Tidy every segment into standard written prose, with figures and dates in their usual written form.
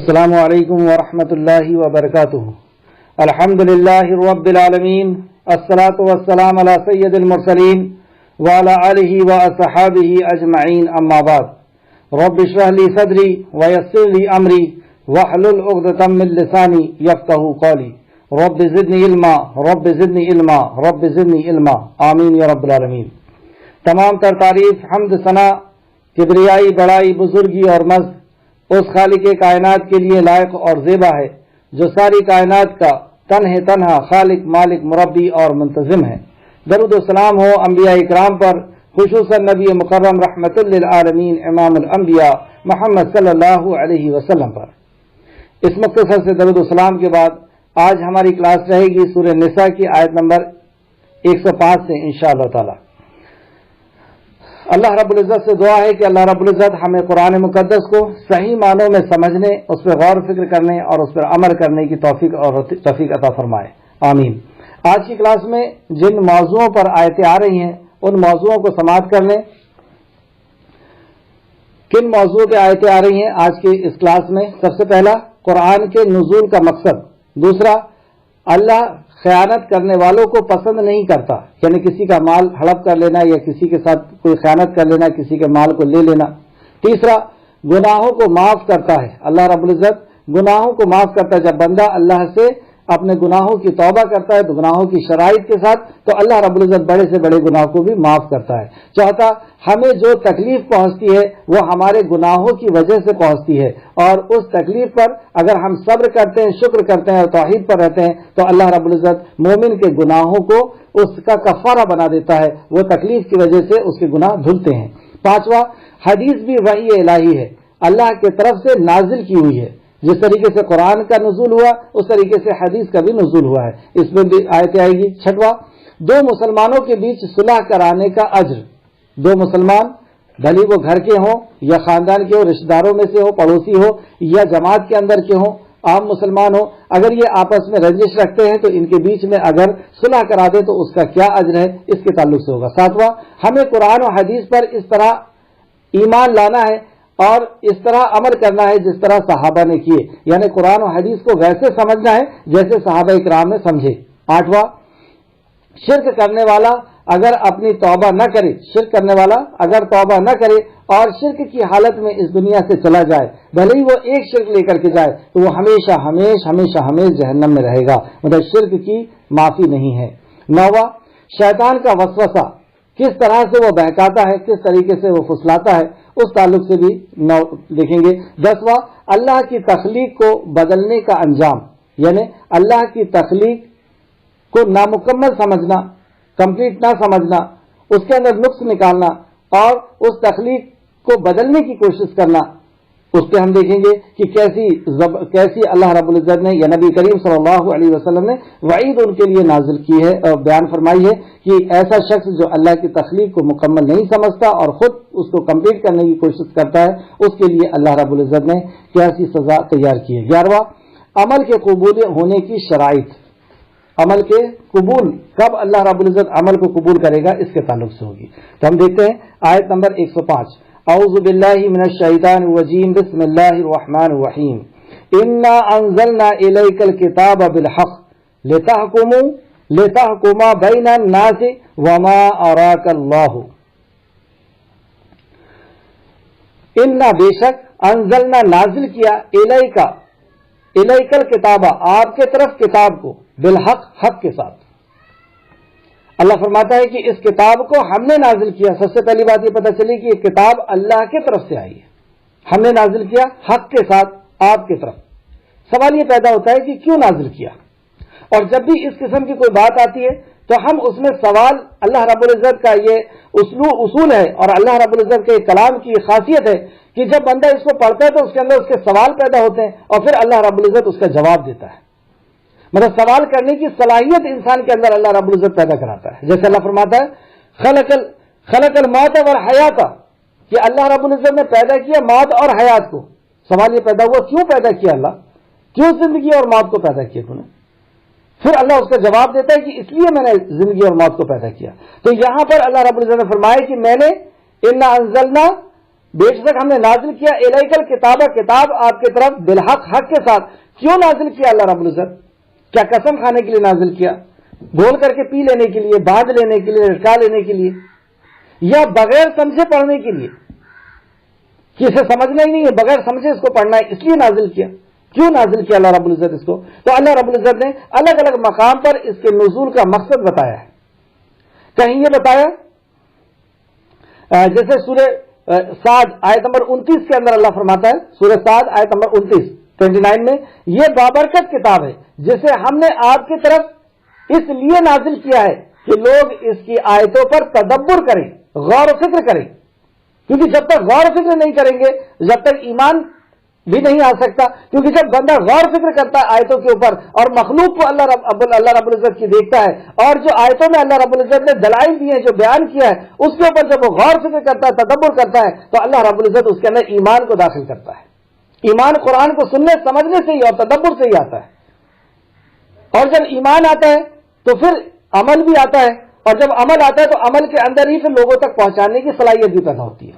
السلام علیکم ورحمۃ اللہ وبرکاتہ۔ الحمد للہ رب العالمین، الصلاۃ والسلام علی سید المرسلین وعلی آلہ واصحابہ اجمعین، اما بعد۔ رب اشرح لی صدری ویسر لی امری واحلل عقدۃ من لسانی یفقہوا قولی۔ رب زدنی علما، رب زدنی علما، رب زدنی علما، آمین یا رب العالمین۔ تمام تر تعریف، حمد، ثنا، کبریائی، بڑائی، بزرگی اور مجد اس خالق کائنات کے لیے لائق اور زیبا ہے جو ساری کائنات کا تنہا خالق، مالک، مربی اور منتظم ہے۔ درود و سلام ہو انبیاء اکرام پر، خصوصاً نبی مکرم رحمت للعالمین امام الانبیاء محمد صلی اللہ علیہ وسلم پر۔ اس مختصر سے درود و سلام کے بعد آج ہماری کلاس رہے گی سورہ نساء کی آیت نمبر 105 سے انشاءاللہ تعالی۔ اللہ رب العزت سے دعا ہے کہ اللہ رب العزت ہمیں قرآن مقدس کو صحیح معنوں میں سمجھنے، اس پر غور و فکر کرنے اور اس پر عمل کرنے کی توفیق عطا فرمائے، آمین۔ آج کی کلاس میں جن موضوعوں پر آیتیں آ رہی ہیں ان موضوعوں کو سماعت کر لیں۔ کن موضوعوں پہ آیتیں آ رہی ہیں آج کی اس کلاس میں؟ سب سے پہلا قرآن کے نزول کا مقصد، دوسرا اللہ خیانت کرنے والوں کو پسند نہیں کرتا، یعنی کسی کا مال ہڑپ کر لینا یا کسی کے ساتھ کوئی خیانت کر لینا، کسی کے مال کو لے لینا۔ تیسرا گناہوں کو معاف کرتا ہے، اللہ رب العزت گناہوں کو معاف کرتا ہے۔ جب بندہ اللہ سے اپنے گناہوں کی توبہ کرتا ہے تو گناہوں کی شرائط کے ساتھ تو اللہ رب العزت بڑے سے بڑے گناہ کو بھی معاف کرتا ہے۔ چوتھا ہمیں جو تکلیف پہنچتی ہے وہ ہمارے گناہوں کی وجہ سے پہنچتی ہے، اور اس تکلیف پر اگر ہم صبر کرتے ہیں، شکر کرتے ہیں اور توحید پر رہتے ہیں تو اللہ رب العزت مومن کے گناہوں کو اس کا کفارہ بنا دیتا ہے، وہ تکلیف کی وجہ سے اس کے گناہ دھلتے ہیں۔ پانچواں حدیث بھی وحی الہی ہے، اللہ کی طرف سے نازل کی ہوئی ہے۔ جس طریقے سے قرآن کا نزول ہوا اس طریقے سے حدیث کا بھی نزول ہوا ہے، اس میں بھی آیتیں آئے گی۔ چھٹواں دو مسلمانوں کے بیچ صلح کرانے کا اجر۔ دو مسلمان بھلی وہ گھر کے ہوں یا خاندان کے ہوں، رشتہ داروں میں سے ہو، پڑوسی ہو یا جماعت کے اندر کے ہوں، عام مسلمان ہو، اگر یہ آپس میں رنجش رکھتے ہیں تو ان کے بیچ میں اگر صلح کرا دے تو اس کا کیا اجر ہے، اس کے تعلق سے ہوگا۔ ساتواں ہمیں قرآن و حدیث پر اس طرح ایمان لانا ہے اور اس طرح عمل کرنا ہے جس طرح صحابہ نے کیے، یعنی قرآن و حدیث کو ویسے سمجھنا ہے جیسے صحابہ اکرام نے سمجھے۔ آٹھواں شرک کرنے والا اگر اپنی توبہ نہ کرے، شرک کرنے والا اگر توبہ نہ کرے اور شرک کی حالت میں اس دنیا سے چلا جائے، بھلے ہی وہ ایک شرک لے کر کے جائے تو وہ ہمیشہ جہنم میں رہے گا، مطلب شرک کی معافی نہیں ہے۔ نوواں شیطان کا وسوسہ، کس طرح سے وہ بہکاتا ہے، کس طریقے سے وہ پھسلاتا ہے، اس تعلق سے بھی دیکھیں گے۔ 10واں اللہ کی تخلیق کو بدلنے کا انجام، یعنی اللہ کی تخلیق کو نامکمل سمجھنا، کمپلیٹ نہ سمجھنا، اس کے اندر نقص نکالنا اور اس تخلیق کو بدلنے کی کوشش کرنا، اس پہ ہم دیکھیں گے کہ کیسی اللہ رب العزت نے یا نبی کریم صلی اللہ علیہ وسلم نے وعید ان کے لیے نازل کی ہے اور بیان فرمائی ہے کہ ایسا شخص جو اللہ کی تخلیق کو مکمل نہیں سمجھتا اور خود اس کو کمپلیٹ کرنے کی کوشش کرتا ہے، اس کے لیے اللہ رب العزت نے کیسی سزا تیار کی ہے۔ 11واں عمل کے قبول ہونے کی شرائط، عمل کے قبول کب اللہ رب العزت عمل کو قبول کرے گا اس کے تعلق سے ہوگی۔ تو ہم دیکھتے ہیں آیت نمبر 105۔ اعوذ باللہ من الشیطان الرجیم، بسم اللہ الرحمن الرحیم۔ انا انزلنا الیک الکتاب بالحق لتحکم بین الناس وما اراک اللہ۔ انا بے شک انزلنا نازل کیا الیک الکتاب آپ کے طرف کتاب کو، بالحق حق کے ساتھ۔ اللہ فرماتا ہے کہ اس کتاب کو ہم نے نازل کیا۔ سب سے پہلی بات یہ پتہ چلی کہ یہ کتاب اللہ کی طرف سے آئی ہے، ہم نے نازل کیا حق کے ساتھ آپ کی طرف۔ سوال یہ پیدا ہوتا ہے کہ کیوں نازل کیا، اور جب بھی اس قسم کی کوئی بات آتی ہے تو ہم اس میں سوال، اللہ رب العزت کا یہ اصول ہے اور اللہ رب العزت کے کلام کی خاصیت ہے کہ جب بندہ اس کو پڑھتا ہے تو اس کے اندر اس کے سوال پیدا ہوتے ہیں اور پھر اللہ رب العزت اس کا جواب دیتا ہے۔ مطلب سوال کرنے کی صلاحیت انسان کے اندر اللہ رب العزت پیدا کراتا ہے۔ جیسے اللہ فرماتا ہے خلق الموت والحیات، کہ اللہ رب العزت نے پیدا کیا موت اور حیات کو۔ سوال یہ پیدا ہوا کیوں پیدا کیا اللہ، کیوں زندگی اور موت کو پیدا کیا تم نے؟ پھر اللہ اس کا جواب دیتا ہے کہ اس لیے میں نے زندگی اور موت کو پیدا کیا۔ تو یہاں پر اللہ رب العزت نے فرمایا کہ میں نے انا انزلنا بے شک ہم نے نازل کیا الیکل کتاب آپ کی طرف بالحق حق کے ساتھ. کیوں نازل کیا اللہ رب العزت؟ کیا قسم کھانے کے لیے نازل کیا؟ گھول کر کے پی لینے کے لیے، باندھ لینے کے لیے، لٹکا لینے کے لیے، یا بغیر سمجھے پڑھنے کے لیے کہ اسے سمجھنا ہی نہیں ہے، بغیر سمجھے اس کو پڑھنا ہے، اس لیے نازل کیا؟ کیوں نازل کیا اللہ رب العزت اس کو؟ تو اللہ رب العزت نے الگ الگ مقام پر اس کے نزول کا مقصد بتایا ہے. کہیں یہ بتایا جیسے سورہ صاد آیت نمبر 29 کے اندر اللہ فرماتا ہے، سورہ صاد آیت نمبر 29 میں، یہ بابرکت کتاب ہے جسے ہم نے آپ کی طرف اس لیے نازل کیا ہے کہ لوگ اس کی آیتوں پر تدبر کریں، غور و فکر کریں. کیونکہ جب تک غور و فکر نہیں کریں گے جب تک ایمان بھی نہیں آ سکتا. کیونکہ جب بندہ غور فکر کرتا ہے آیتوں کے اوپر اور مخلوق کو اللہ رب العزت کی دیکھتا ہے اور جو آیتوں میں اللہ رب العزت نے دلائل دیے ہیں، جو بیان کیا ہے، اس کے اوپر جب وہ غور فکر کرتا ہے، تدبر کرتا ہے، تو اللہ رب العزت اس کے اندر ایمان کو داخل کرتا ہے. ایمان قرآن کو سننے سمجھنے سے ہی اور تدبر سے ہی آتا ہے. اور جب ایمان آتا ہے تو پھر عمل بھی آتا ہے، اور جب عمل آتا ہے تو عمل کے اندر ہی پھر لوگوں تک پہنچانے کی صلاحیت بھی پیدا ہوتی ہے.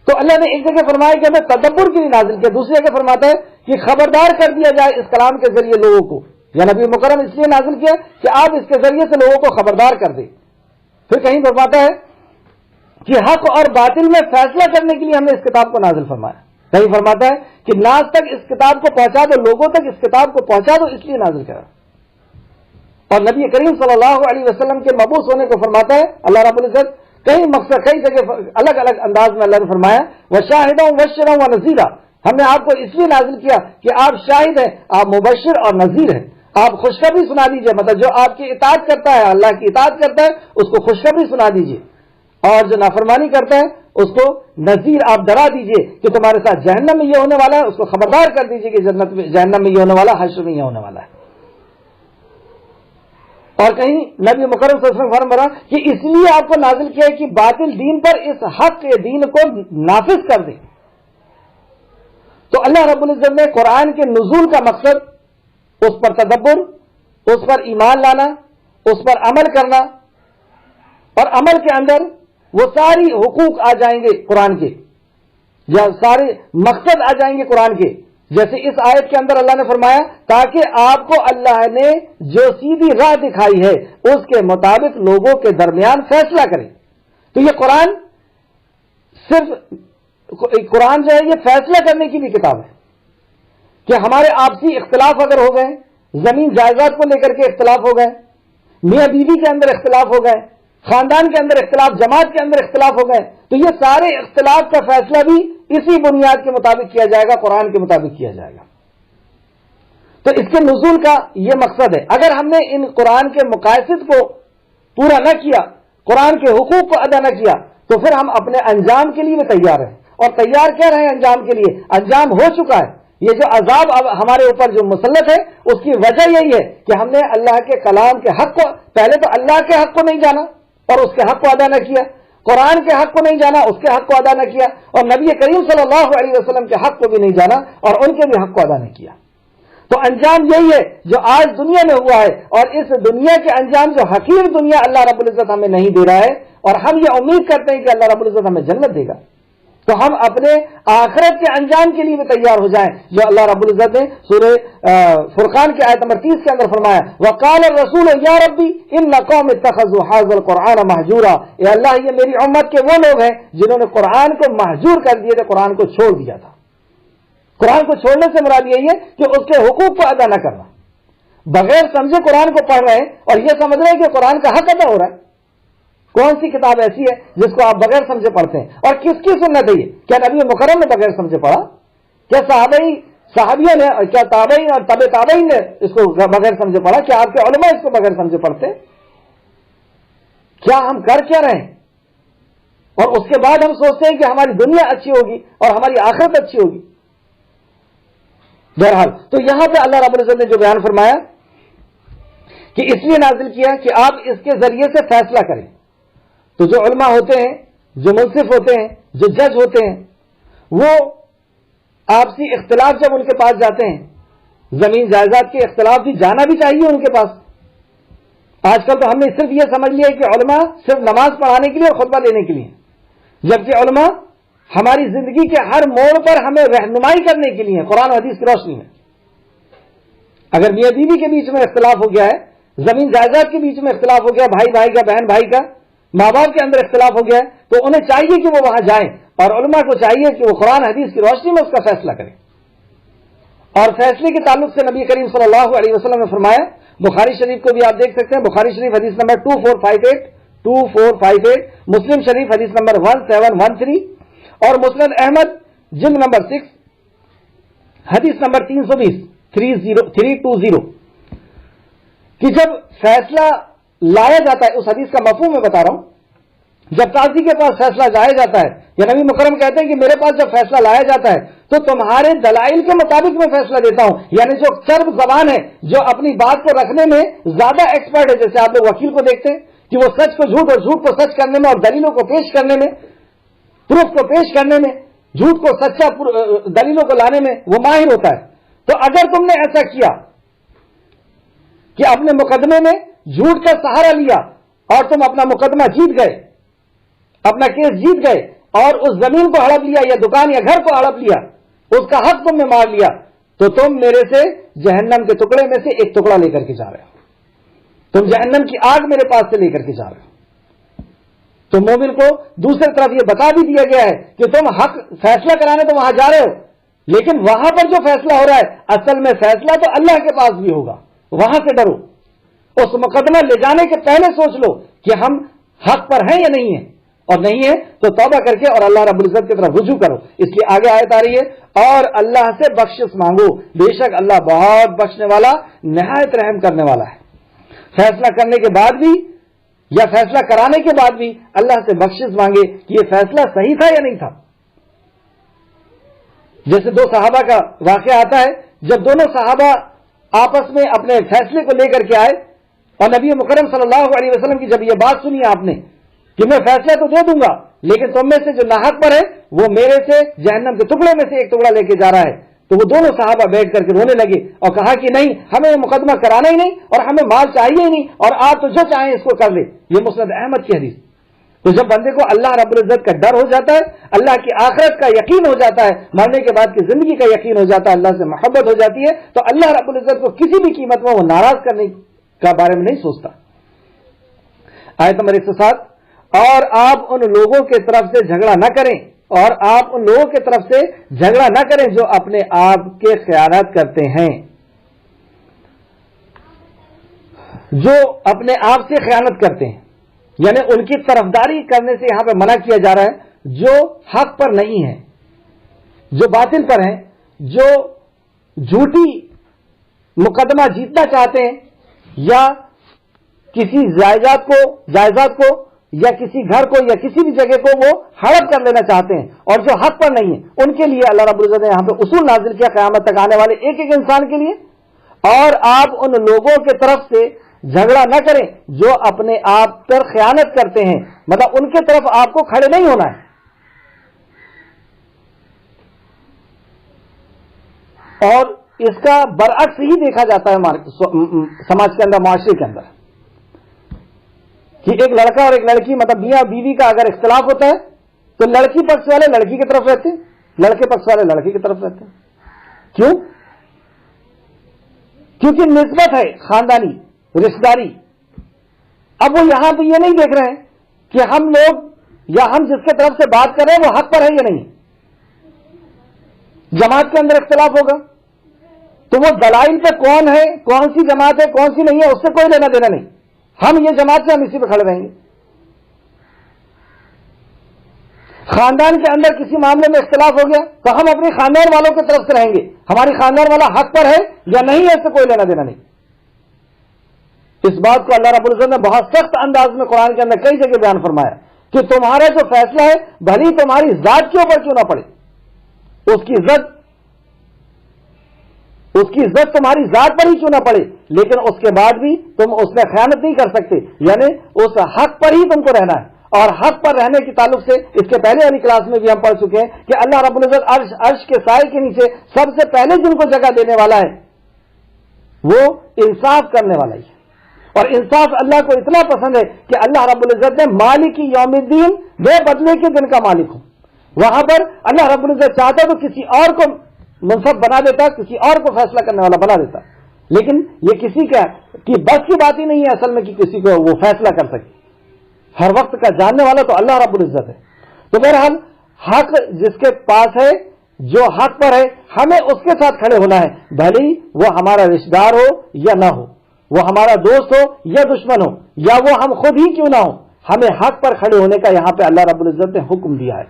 تو اللہ نے ایک جگہ فرمایا کہ ہمیں تدبر کے لیے نازل کیا، دوسری جگہ فرماتا ہے کہ خبردار کر دیا جائے اس کلام کے ذریعے لوگوں کو. یا نبی مکرم اس لیے نازل کیا کہ آپ اس کے ذریعے سے لوگوں کو خبردار کر دیں. پھر کہیں فرماتا ہے کہ حق اور باطل میں فیصلہ کرنے کے لیے ہم نے اس کتاب کو نازل فرمایا. کہیں فرماتا ہے کہ ناز تک اس کتاب کو پہنچا دو، لوگوں تک اس کتاب کو پہنچا دو، اس لیے نازل کرا. اور نبی کریم صلی اللہ علیہ وسلم کے مبعوث ہونے کو فرماتا ہے اللہ رب العزت کئی مقصد، کئی جگہ الگ الگ انداز میں اللہ نے فرمایا وَشَاهِدًا وَمُبَشِّرًا وَنَذِيرًا. ہم نے آپ کو اس لیے نازل کیا کہ آپ شاہد ہیں، آپ مبشر اور نذیر ہیں. آپ خوشخبری سنا دیجئے، مطلب جو آپ کی اطاعت کرتا ہے، اللہ کی اطاعت کرتا ہے، اس کو خوشخبری سنا دیجئے، اور جو نافرمانی کرتا ہے اس کو نذیر آپ ڈرا دیجئے کہ تمہارے ساتھ جہنم میں یہ ہونے والا ہے. اس کو خبردار کر دیجئے کہ جہنم میں یہ ہونے والا، حشر میں یہ ہونے والا ہے. اور کہیں نبی مکرم صلی اللہ علیہ وسلم فرمایا کہ اس لیے آپ کو نازل کیا ہے کہ باطل دین پر اس حق کے دین کو نافذ کر دیں. تو اللہ رب العزت نے قرآن کے نزول کا مقصد اس پر تدبر، اس پر ایمان لانا، اس پر عمل کرنا، اور عمل کے اندر وہ ساری حقوق آ جائیں گے قرآن کے، یا سارے مقصد آ جائیں گے قرآن کے. جیسے اس آیت کے اندر اللہ نے فرمایا تاکہ آپ کو اللہ نے جو سیدھی راہ دکھائی ہے اس کے مطابق لوگوں کے درمیان فیصلہ کریں. تو یہ قرآن جو ہے یہ فیصلہ کرنے کی بھی کتاب ہے کہ ہمارے آپسی اختلاف اگر ہو گئے، زمین جائیداد کو لے کر کے اختلاف ہو گئے، میاں بیوی کے اندر اختلاف ہو گئے، خاندان کے اندر اختلاف، جماعت کے اندر اختلاف ہو گئے، تو یہ سارے اختلاف کا فیصلہ بھی اسی بنیاد کے مطابق کیا جائے گا، قرآن کے مطابق کیا جائے گا. تو اس کے نزول کا یہ مقصد ہے. اگر ہم نے ان قرآن کے مقاصد کو پورا نہ کیا، قرآن کے حقوق کو ادا نہ کیا، تو پھر ہم اپنے انجام کے لیے بھی تیار ہیں. اور تیار کیا رہے انجام کے لیے؟ انجام ہو چکا ہے. یہ جو عذاب اب ہمارے اوپر جو مسلط ہے اس کی وجہ یہی ہے کہ ہم نے اللہ کے کلام کے حق کو، پہلے تو اللہ کے حق کو نہیں جانا اور اس کے حق کو ادا نہ کیا، قرآن کے حق کو نہیں جانا، اس کے حق کو ادا نہ کیا، اور نبی کریم صلی اللہ علیہ وسلم کے حق کو بھی نہیں جانا اور ان کے بھی حق کو ادا نہیں کیا. تو انجام یہی ہے جو آج دنیا میں ہوا ہے. اور اس دنیا کے انجام جو حقیر دنیا اللہ رب العزت ہمیں نہیں دے رہا ہے، اور ہم یہ امید کرتے ہیں کہ اللہ رب العزت ہمیں جنت دے گا، تو ہم اپنے آخرت کے انجام کے لیے بھی تیار ہو جائیں جو اللہ رب العزت نے سورہ فرقان کی آیت نمبر 30 کے اندر فرمایا وقال الرسول یا ربی ان قوم اتخذوا هذا القرآن مہجورا. اے اللہ یہ میری امت کے وہ لوگ ہیں جنہوں نے قرآن کو مہجور کر دیا تھا، قرآن کو چھوڑ دیا تھا. قرآن کو چھوڑنے سے مراد یہی ہے کہ اس کے حقوق کو ادا نہ کرنا. بغیر سمجھے قرآن کو پڑھ رہے ہیں اور یہ سمجھ رہے ہیں کہ قرآن کا حق ادا ہو رہا ہے. کون سی کتاب ایسی ہے جس کو آپ بغیر سمجھے پڑھتے ہیں؟ اور کس کی سنت ہے یہ؟ کیا نبی مکرم نے بغیر سمجھے پڑھا؟ کیا صحابیوں نے، کیا تابعین اور تبع تابعین نے اس کو بغیر سمجھے پڑھا؟ کیا آپ کے علماء اس کو بغیر سمجھے پڑھتے؟ کیا ہم کر کیا رہے ہیں؟ اور اس کے بعد ہم سوچتے ہیں کہ ہماری دنیا اچھی ہوگی اور ہماری آخرت اچھی ہوگی. بہرحال تو یہاں پہ اللہ رب العزت نے جو بیان فرمایا کہ اس لیے نازل کیا کہ آپ اس کے ذریعے سے فیصلہ کریں. تو جو علماء ہوتے ہیں، جو منصف ہوتے ہیں، جو جج ہوتے ہیں، وہ آپسی اختلاف جب ان کے پاس جاتے ہیں، زمین جائیداد کے اختلاف بھی جانا بھی چاہیے ان کے پاس. آج کل تو ہم نے صرف یہ سمجھ لیا کہ علماء صرف نماز پڑھانے کے لیے اور خطبہ دینے کے لیے، جبکہ علماء ہماری زندگی کے ہر موڑ پر ہمیں رہنمائی کرنے کے لیے قرآن و حدیث کی روشنی میں. اگر میاں بیوی کے بیچ میں اختلاف ہو گیا ہے, زمین جائیداد کے بیچ میں اختلاف ہو گیا, بھائی بھائی کا, بہن بھائی کا, ماں باپ کے اندر اختلاف ہو گیا ہے, تو انہیں چاہیے کہ وہ وہاں جائیں, اور علماء کو چاہیے کہ وہ قرآن حدیث کی روشنی میں اس کا فیصلہ کریں. اور فیصلے کے تعلق سے نبی کریم صلی اللہ علیہ وسلم نے فرمایا, بخاری شریف کو بھی آپ دیکھ سکتے ہیں, بخاری شریف حدیث نمبر 2458, مسلم شریف حدیث نمبر 1713, اور مسند احمد جلد نمبر 6 حدیث نمبر 320 کہ جب فیصلہ لایا جاتا ہے, اس حدیث کا مفہوم میں بتا رہا ہوں, جب قاضی کے پاس فیصلہ لایا جاتا ہے, یا نبی مکرم کہتے ہیں کہ میرے پاس جب فیصلہ لایا جاتا ہے تو تمہارے دلائل کے مطابق میں فیصلہ دیتا ہوں. یعنی جو چرب زبان ہے, جو اپنی بات کو رکھنے میں زیادہ ایکسپرٹ ہے, جیسے آپ لوگ وکیل کو دیکھتے ہیں کہ وہ سچ کو جھوٹ اور جھوٹ کو سچ کرنے میں, اور دلیلوں کو پیش کرنے میں, پروف کو پیش کرنے میں, جھوٹ کو سچا دلیلوں کو لانے میں وہ ماہر ہوتا ہے. تو اگر تم نے ایسا کیا کہ اپنے مقدمے میں جھوٹ کا سہارا لیا اور تم اپنا مقدمہ جیت گئے, اپنا کیس جیت گئے, اور اس زمین کو ہڑپ لیا یا دکان یا گھر کو ہڑپ لیا, اس کا حق تم نے مار لیا, تو تم میرے سے جہنم کے ٹکڑے میں سے ایک ٹکڑا لے کر کے جا رہے ہو, تم جہنم کی آگ میرے پاس سے لے کر کے جا رہے ہو. تو مومن کو دوسری طرف یہ بتا بھی دیا گیا ہے کہ تم حق فیصلہ کرانے تو وہاں جا رہے ہو, لیکن وہاں پر جو فیصلہ ہو رہا ہے اصل میں فیصلہ تو اللہ کے پاس بھی ہوگا. وہاں سے ڈرو, اس مقدمہ لے جانے کے پہلے سوچ لو کہ ہم حق پر ہیں یا نہیں ہیں, اور نہیں ہے تو توبہ کر کے اور اللہ رب العزت کی طرف رجوع کرو. اس لیے آگے آیت آ رہی ہے, اور اللہ سے بخشش مانگو, بے شک اللہ بہت بخشنے والا, نہایت رحم کرنے والا ہے. فیصلہ کرنے کے بعد بھی یا فیصلہ کرانے کے بعد بھی اللہ سے بخشش مانگے کہ یہ فیصلہ صحیح تھا یا نہیں تھا. جیسے دو صحابہ کا واقعہ آتا ہے, جب دونوں صحابہ آپس میں اپنے فیصلے کو لے کر کے آئے, اور نبی مکرم صلی اللہ علیہ وسلم کی جب یہ بات سنی آپ نے کہ میں فیصلہ تو دے دوں گا, لیکن تم میں سے جو ناحق پر ہے وہ میرے سے جہنم کے ٹکڑے میں سے ایک ٹکڑا لے کے جا رہا ہے, تو وہ دونوں صحابہ بیٹھ کر کے رونے لگے اور کہا کہ نہیں, ہمیں یہ مقدمہ کرانا ہی نہیں, اور ہمیں مال چاہیے ہی نہیں, اور آپ تو جو چاہیں اس کو کر لیں. یہ مسند احمد کی حدیث. تو جب بندے کو اللہ رب العزت کا ڈر ہو جاتا ہے, اللہ کی آخرت کا یقین ہو جاتا ہے, مرنے کے بعد کی زندگی کا یقین ہو جاتا ہے, اللہ سے محبت ہو جاتی ہے, تو اللہ رب العزت کو کسی بھی قیمت میں وہ ناراض کرنے کا بارے میں نہیں سوچتا. آیت نمبر 107, اور آپ ان لوگوں کے طرف سے جھگڑا نہ کریں, اور آپ ان لوگوں کی طرف سے جھگڑا نہ کریں جو اپنے آپ کے خیانت کرتے ہیں. جو اپنے آپ سے خیانت کرتے ہیں, یعنی ان کی طرفداری کرنے سے یہاں پہ منع کیا جا رہا ہے, جو حق پر نہیں ہے, جو باطل پر ہیں, جو جھوٹی مقدمہ جیتنا چاہتے ہیں, یا کسی جائیداد کو یا کسی گھر کو یا کسی بھی جگہ کو وہ ہڑپ کر لینا چاہتے ہیں, اور جو حق پر نہیں ہے, ان کے لیے اللہ رب العزت نے یہاں پہ اصول نازل کیا قیامت تک آنے والے ایک ایک انسان کے لیے. اور آپ ان لوگوں کے طرف سے جھگڑا نہ کریں جو اپنے آپ پر خیانت کرتے ہیں, مطلب ان کے طرف آپ کو کھڑے نہیں ہونا ہے. اور اس کا برعکس ہی دیکھا جاتا ہے سماج کے اندر, معاشرے کے اندر, کہ ایک لڑکا اور ایک لڑکی, مطلب میاں بیوی کا اگر اختلاف ہوتا ہے تو لڑکی پکش والے لڑکی کی طرف رہتے ہیں, لڑکے پکش والے لڑکی کی طرف رہتے ہیں. کیوں؟ کیونکہ نسبت ہے, خاندانی رشتہ داری. اب وہ یہاں پہ یہ نہیں دیکھ رہے ہیں کہ ہم لوگ یا ہم جس کی طرف سے بات کر رہے ہیں وہ حق پر ہے یا نہیں. جماعت کے اندر اختلاف ہوگا تو وہ دلائل پہ کون ہے, کون سی جماعت ہے, کون سی نہیں ہے, اس سے کوئی لینا دینا نہیں. ہم یہ جماعت سے ہم اسی پہ کھڑے رہیں گے. خاندان کے اندر کسی معاملے میں اختلاف ہو گیا تو ہم اپنے خاندان والوں کی طرف سے رہیں گے, ہماری خاندان والا حق پر ہے یا نہیں ہے, اس سے کوئی لینا دینا نہیں. اس بات کو اللہ رب العزت نے بہت سخت انداز میں قرآن کے اندر کئی جگہ بیان فرمایا کہ تمہارا جو فیصلہ ہے بھلی تمہاری ذات کے اوپر کیوں نہ پڑے, اس کی عزت تمہاری ذات پر ہی کیوں نہ پڑے, لیکن اس کے بعد بھی تم اس میں خیانت نہیں کر سکتے. یعنی اس حق پر ہی تم کو رہنا ہے. اور حق پر رہنے کے تعلق سے اس کے پہلے والی کلاس میں بھی ہم پڑھ چکے ہیں کہ اللہ رب العزت عرش کے سائے کے نیچے سب سے پہلے جن کو جگہ دینے والا ہے وہ انصاف کرنے والا ہی ہے. اور انصاف اللہ کو اتنا پسند ہے کہ اللہ رب العزت نے مالک یوم الدین, بے بدلے کے دن کا مالک ہوں, وہاں پر اللہ رب العزت چاہتا تو کسی اور کو منصب بنا دیتا, کسی اور کو فیصلہ کرنے والا بنا دیتا, لیکن یہ کسی کی بس کی بات ہی نہیں ہے اصل میں کہ کسی کو وہ فیصلہ کر سکے. ہر وقت کا جاننے والا تو اللہ رب العزت ہے. تو بہرحال حق جس کے پاس ہے, جو حق پر ہے, ہمیں اس کے ساتھ کھڑے ہونا ہے, بھلے ہی وہ ہمارا رشتہ دار ہو یا نہ ہو, وہ ہمارا دوست ہو یا دشمن ہو, یا وہ ہم خود ہی کیوں نہ ہو, ہمیں حق پر کھڑے ہونے کا یہاں پہ اللہ رب العزت نے حکم دیا ہے.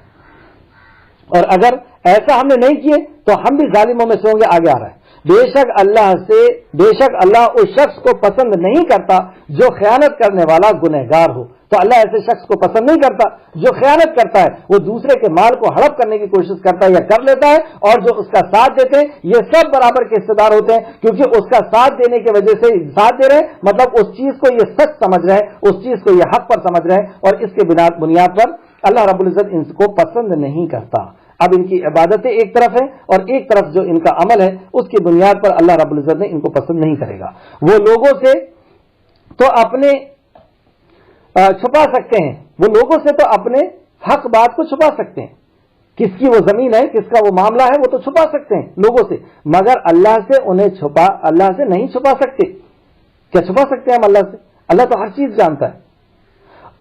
اور اگر ایسا ہم نے نہیں کیے تو ہم بھی ظالموں میں سے ہوں گے. آگے آ رہا ہے, بے شک اللہ اس شخص کو پسند نہیں کرتا جو خیانت کرنے والا گنہگار ہو. تو اللہ ایسے شخص کو پسند نہیں کرتا جو خیانت کرتا ہے, وہ دوسرے کے مال کو ہڑپ کرنے کی کوشش کرتا ہے یا کر لیتا ہے, اور جو اس کا ساتھ دیتے ہیں یہ سب برابر کے حصے دار ہوتے ہیں, کیونکہ اس کا ساتھ دینے کی وجہ سے ساتھ دے رہے ہیں, مطلب اس چیز کو یہ سچ سمجھ رہے ہیں, اس چیز کو یہ حق پر سمجھ رہے ہیں, اور اس کے بنیاد پر اللہ رب العزت ان کو پسند نہیں کرتا. اب ان کی عبادتیں ایک طرف ہیں اور ایک طرف جو ان کا عمل ہے اس کی بنیاد پر اللہ رب العزت نے ان کو پسند نہیں کرے گا. وہ لوگوں سے تو اپنے چھپا سکتے ہیں, وہ لوگوں سے تو اپنے حق بات کو چھپا سکتے ہیں, کس کی وہ زمین ہے, کس کا وہ معاملہ ہے, وہ تو چھپا سکتے ہیں لوگوں سے, مگر اللہ سے نہیں چھپا سکتے. کیا چھپا سکتے ہیں ہم اللہ سے؟ اللہ تو ہر چیز جانتا ہے,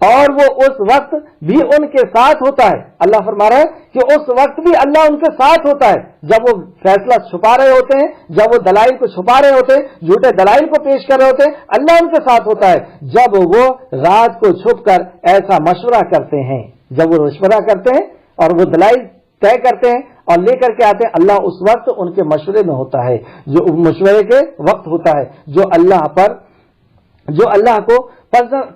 اور وہ اس وقت بھی ان کے ساتھ ہوتا ہے. اللہ فرما رہا ہے کہ اس وقت بھی اللہ ان کے ساتھ ہوتا ہے جب وہ فیصلہ چھپا رہے ہوتے ہیں, جب وہ دلائل کو چھپا رہے ہوتے ہیں, جھوٹے دلائل کو پیش کر رہے ہوتے ہیں, اللہ ان کے ساتھ ہوتا ہے. جب وہ رات کو چھپ کر ایسا مشورہ کرتے ہیں, جب وہ مشورہ کرتے ہیں اور وہ دلائل طے کرتے ہیں اور لے کر کے آتے ہیں, اللہ اس وقت ان کے مشورے میں ہوتا ہے, جو مشورے کے وقت ہوتا ہے, جو اللہ کو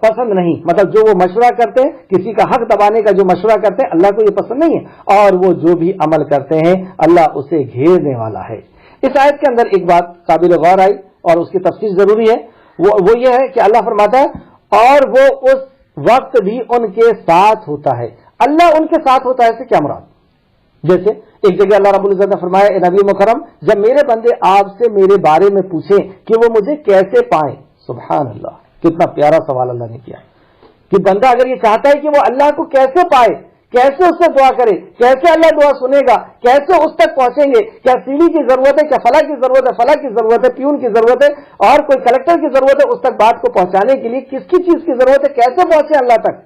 پسند نہیں, مطلب جو وہ مشورہ کرتے ہیں, کسی کا حق دبانے کا جو مشورہ کرتے ہیں, اللہ کو یہ پسند نہیں ہے, اور وہ جو بھی عمل کرتے ہیں اللہ اسے گھیرنے والا ہے. اس آیت کے اندر ایک بات قابل غور آئی اور اس کی تفصیل ضروری ہے, وہ یہ ہے کہ اللہ فرماتا ہے اور وہ اس وقت بھی ان کے ساتھ ہوتا ہے. اللہ ان کے ساتھ ہوتا ہے, سے کیا مراد؟ جیسے ایک جگہ اللہ رب العزت نے فرمایا, اے نبی مکرم, جب میرے بندے آپ سے میرے بارے میں پوچھیں کہ وہ مجھے کیسے پائیں. سبحان اللہ, کتنا پیارا سوال اللہ نے کیا کہ بندہ اگر یہ چاہتا ہے کہ وہ اللہ کو کیسے پائے, کیسے اس سے دعا کرے, کیسے اللہ دعا سنے گا, کیسے اس تک پہنچیں گے, کیا سیڑھی کی ضرورت ہے, کیا فلاں کی ضرورت ہے, فلاں کی ضرورت ہے, پیون کی ضرورت ہے, اور کوئی کلیکٹر کی ضرورت ہے, اس تک بات کو پہنچانے کے لیے کس کی چیز کی ضرورت ہے, کیسے پہنچے اللہ تک؟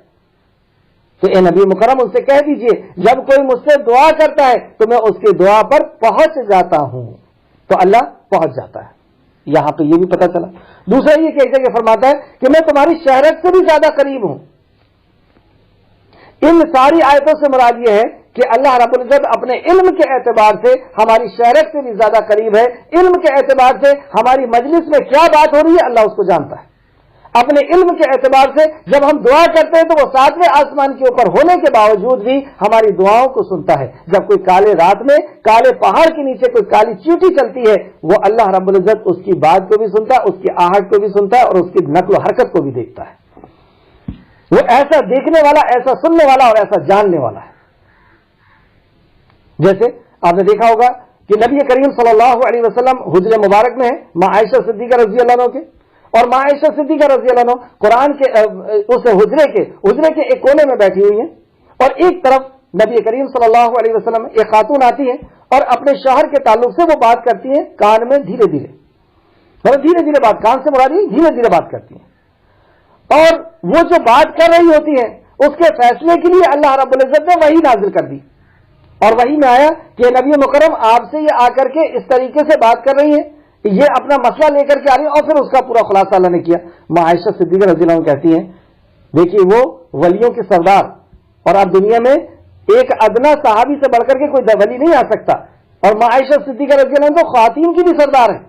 تو اے نبی مکرم ان سے کہہ دیجئے, جب کوئی مجھ سے دعا کرتا ہے تو میں اس کی دعا پر پہنچ جاتا ہوں. تو اللہ پہنچ جاتا ہے, یہاں پہ یہ بھی پتہ چلا. دوسرا یہ کہ ایک جگہ فرماتا ہے کہ میں تمہاری شہرت سے بھی زیادہ قریب ہوں. ان ساری آیتوں سے مراد یہ ہے کہ اللہ رب العزت اپنے علم کے اعتبار سے ہماری شہرت سے بھی زیادہ قریب ہے. علم کے اعتبار سے ہماری مجلس میں کیا بات ہو رہی ہے اللہ اس کو جانتا ہے. اپنے علم کے اعتبار سے جب ہم دعا کرتے ہیں تو وہ 7ویں آسمان کے اوپر ہونے کے باوجود بھی ہماری دعاؤں کو سنتا ہے. جب کوئی کالے رات میں کالے پہاڑ کے نیچے کوئی کالی چیوٹی چلتی ہے, وہ اللہ رب العزت اس کی بات کو بھی سنتا ہے, اس کی آہٹ کو بھی سنتا ہے, اور اس کی نقل و حرکت کو بھی دیکھتا ہے. وہ ایسا دیکھنے والا, ایسا سننے والا اور ایسا جاننے والا ہے. جیسے آپ نے دیکھا ہوگا کہ نبی کریم صلی اللہ علیہ وسلم حجر مبارک میں ہے, ماں عائشہ صدیقہ رضی اللہ عنہ کے, اور ماں عائشہ صدیقہ رضی اللہ عنہ قرآن کے اس حجرے کے ایک کونے میں بیٹھی ہوئی ہیں, اور ایک طرف نبی کریم صلی اللہ علیہ وسلم ایک خاتون آتی ہے اور اپنے شوہر کے تعلق سے وہ بات کرتی ہیں کان میں دھیرے دھیرے, مطلب دھیرے دھیرے بات, کان سے مراد دھیرے دھیرے بات کرتی ہیں, اور وہ جو بات کر رہی ہوتی ہے اس کے فیصلے کے لیے اللہ رب العزت نے وحی نازل کر دی, اور وحی میں آیا کہ نبی مکرم آپ سے یہ آ کر کے اس طریقے سے بات کر رہی ہیں, یہ اپنا مسئلہ لے کر کے آ رہی ہے, اور پھر اس کا پورا خلاصہ اللہ نے کیا. ماں عائشہ صدیقہ رضی اللہ عنہ کہتی ہیں, دیکھیے وہ ولیوں کے سردار, اور اب دنیا میں ایک ادنا صحابی سے بڑھ کر کے کوئی ولی نہیں آ سکتا, اور ماں عائشہ صدیقہ رضی اللہ عنہ تو خواتین کی بھی سردار ہیں.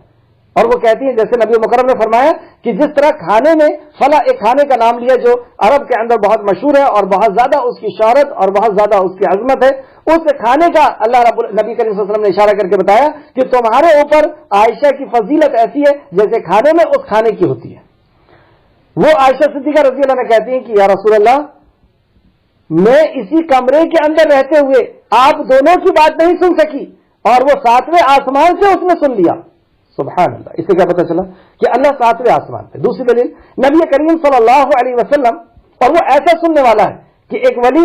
اور وہ کہتی ہیں جیسے نبی مکرم نے فرمایا کہ جس طرح کھانے میں فلاں ایک کھانے کا نام لیا جو عرب کے اندر بہت مشہور ہے اور بہت زیادہ اس کی شہرت اور بہت زیادہ اس کی عظمت ہے, اس کھانے کا اللہ نبی کریم صلی اللہ علیہ وسلم نے اشارہ کر کے بتایا کہ تمہارے اوپر عائشہ کی فضیلت ایسی ہے جیسے کھانے میں اس کھانے کی ہوتی ہے. وہ عائشہ صدیقہ رضی اللہ عنہ کہتی ہیں کہ یا رسول اللہ, میں اسی کمرے کے اندر رہتے ہوئے آپ دونوں کی بات نہیں سن سکی, اور وہ 7ویں آسمان سے اس نے سن لیا. سبحان اللہ. اس سے کیا پتہ چلا کہ اللہ 7ویں آسمان پہ. دوسری دلیل نبی کریم صلی اللہ علیہ وسلم, اور وہ ایسا سننے والا ہے کہ ایک ولی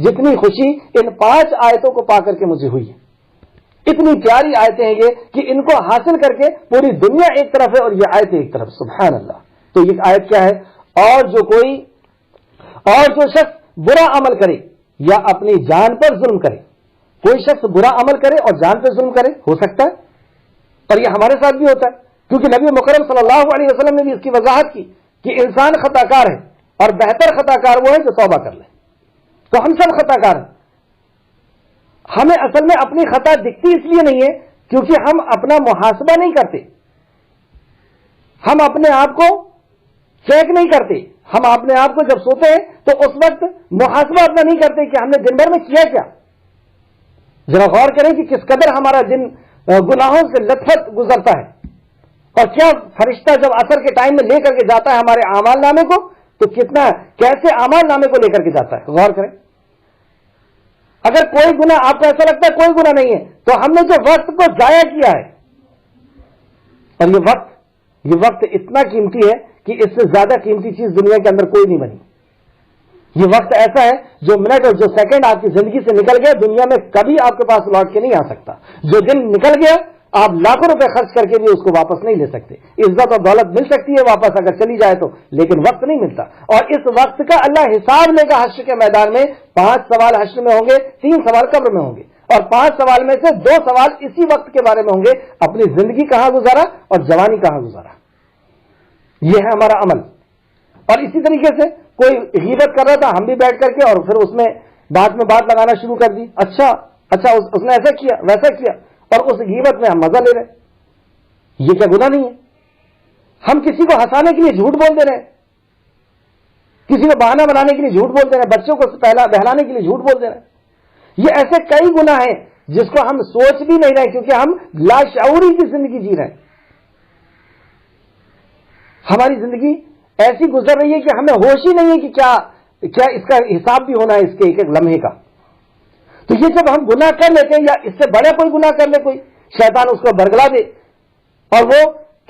جتنی خوشی ان 5 آیتوں کو پا کر کے مجھے ہوئی ہے. اتنی پیاری آیتیں ہیں یہ کہ ان کو حاصل کر کے پوری دنیا ایک طرف ہے اور یہ آیتیں ایک طرف. سبحان اللہ. تو یہ آیت کیا ہے؟ اور جو شخص برا عمل کرے یا اپنی جان پر ظلم کرے. کوئی شخص برا عمل کرے اور جان پہ ظلم کرے، ہو سکتا ہے، اور یہ ہمارے ساتھ بھی ہوتا ہے، کیونکہ نبی مکرم صلی اللہ علیہ وسلم نے بھی اس کی وضاحت کی کہ انسان خطا کار ہے اور بہتر خطا کار وہ ہے جو توبہ کر لے. تو ہم سب خطا کار ہیں. ہمیں اصل میں اپنی خطا دکھتی اس لیے نہیں ہے کیونکہ ہم اپنا محاسبہ نہیں کرتے، ہم اپنے آپ کو چیک نہیں کرتے. ہم اپنے آپ کو جب سوتے ہیں تو اس وقت محاسبہ اپنا نہیں کرتے کہ ہم نے دن بھر میں کیا کیا. ذرا غور کریں کہ کس قدر ہمارا دن گناہوں سے لت پت گزرتا ہے، اور کیا فرشتہ جب عصر کے ٹائم میں لے کر کے جاتا ہے ہمارے اعمال نامے کو تو کیسے اعمال نامے کو لے کر کے جاتا ہے. غور کریں. اگر کوئی گناہ آپ کو ایسا لگتا ہے کوئی گناہ نہیں ہے تو ہم نے جو وقت کو ضائع کیا ہے، اور یہ وقت اتنا قیمتی ہے کہ اس سے زیادہ قیمتی چیز دنیا کے اندر کوئی نہیں بنی. یہ وقت ایسا ہے جو منٹ اور جو سیکنڈ آپ کی زندگی سے نکل گیا دنیا میں کبھی آپ کے پاس لوٹ کے نہیں آ سکتا. جو دن نکل گیا آپ لاکھوں روپے خرچ کر کے بھی اس کو واپس نہیں لے سکتے. عزت اور دولت مل سکتی ہے واپس اگر چلی جائے تو، لیکن وقت نہیں ملتا. اور اس وقت کا اللہ حساب لے گا حشر کے میدان میں. 5 سوال حشر میں ہوں گے، 3 سوال قبر میں ہوں گے، اور 5 سوال میں سے 2 سوال اسی وقت کے بارے میں ہوں گے، اپنی زندگی کہاں گزارا اور جوانی کہاں گزارا. یہ ہے ہمارا عمل. اور اسی طریقے سے کوئی غیبت کر رہا تھا، ہم بھی بیٹھ کر کے اور پھر اس میں بات لگانا شروع کر دی. اچھا اس نے ایسا کیا ویسا کیا، اور اس غیبت میں ہم مزہ لے رہے. یہ کیا گناہ نہیں ہے؟ ہم کسی کو ہنسانے کے لیے جھوٹ بول دے رہے ہیں، کسی کو بہانہ بنانے کے لیے جھوٹ بول دے رہے ہیں، بچوں کو بہلانے کے لیے جھوٹ بول دے رہے ہیں. یہ ایسے کئی گناہ ہیں جس کو ہم سوچ بھی نہیں رہے کیونکہ ہم لاشعوری کی زندگی جی رہے ہیں. ہماری زندگی ایسی گزر رہی ہے کہ ہمیں ہوش ہی نہیں ہے کہ کیا اس کا حساب بھی ہونا ہے اس کے ایک ایک لمحے کا. تو یہ جب ہم گناہ کر لیتے ہیں یا اس سے بڑے کوئی گناہ کر لے، کوئی شیطان اس کو برگلا دے اور وہ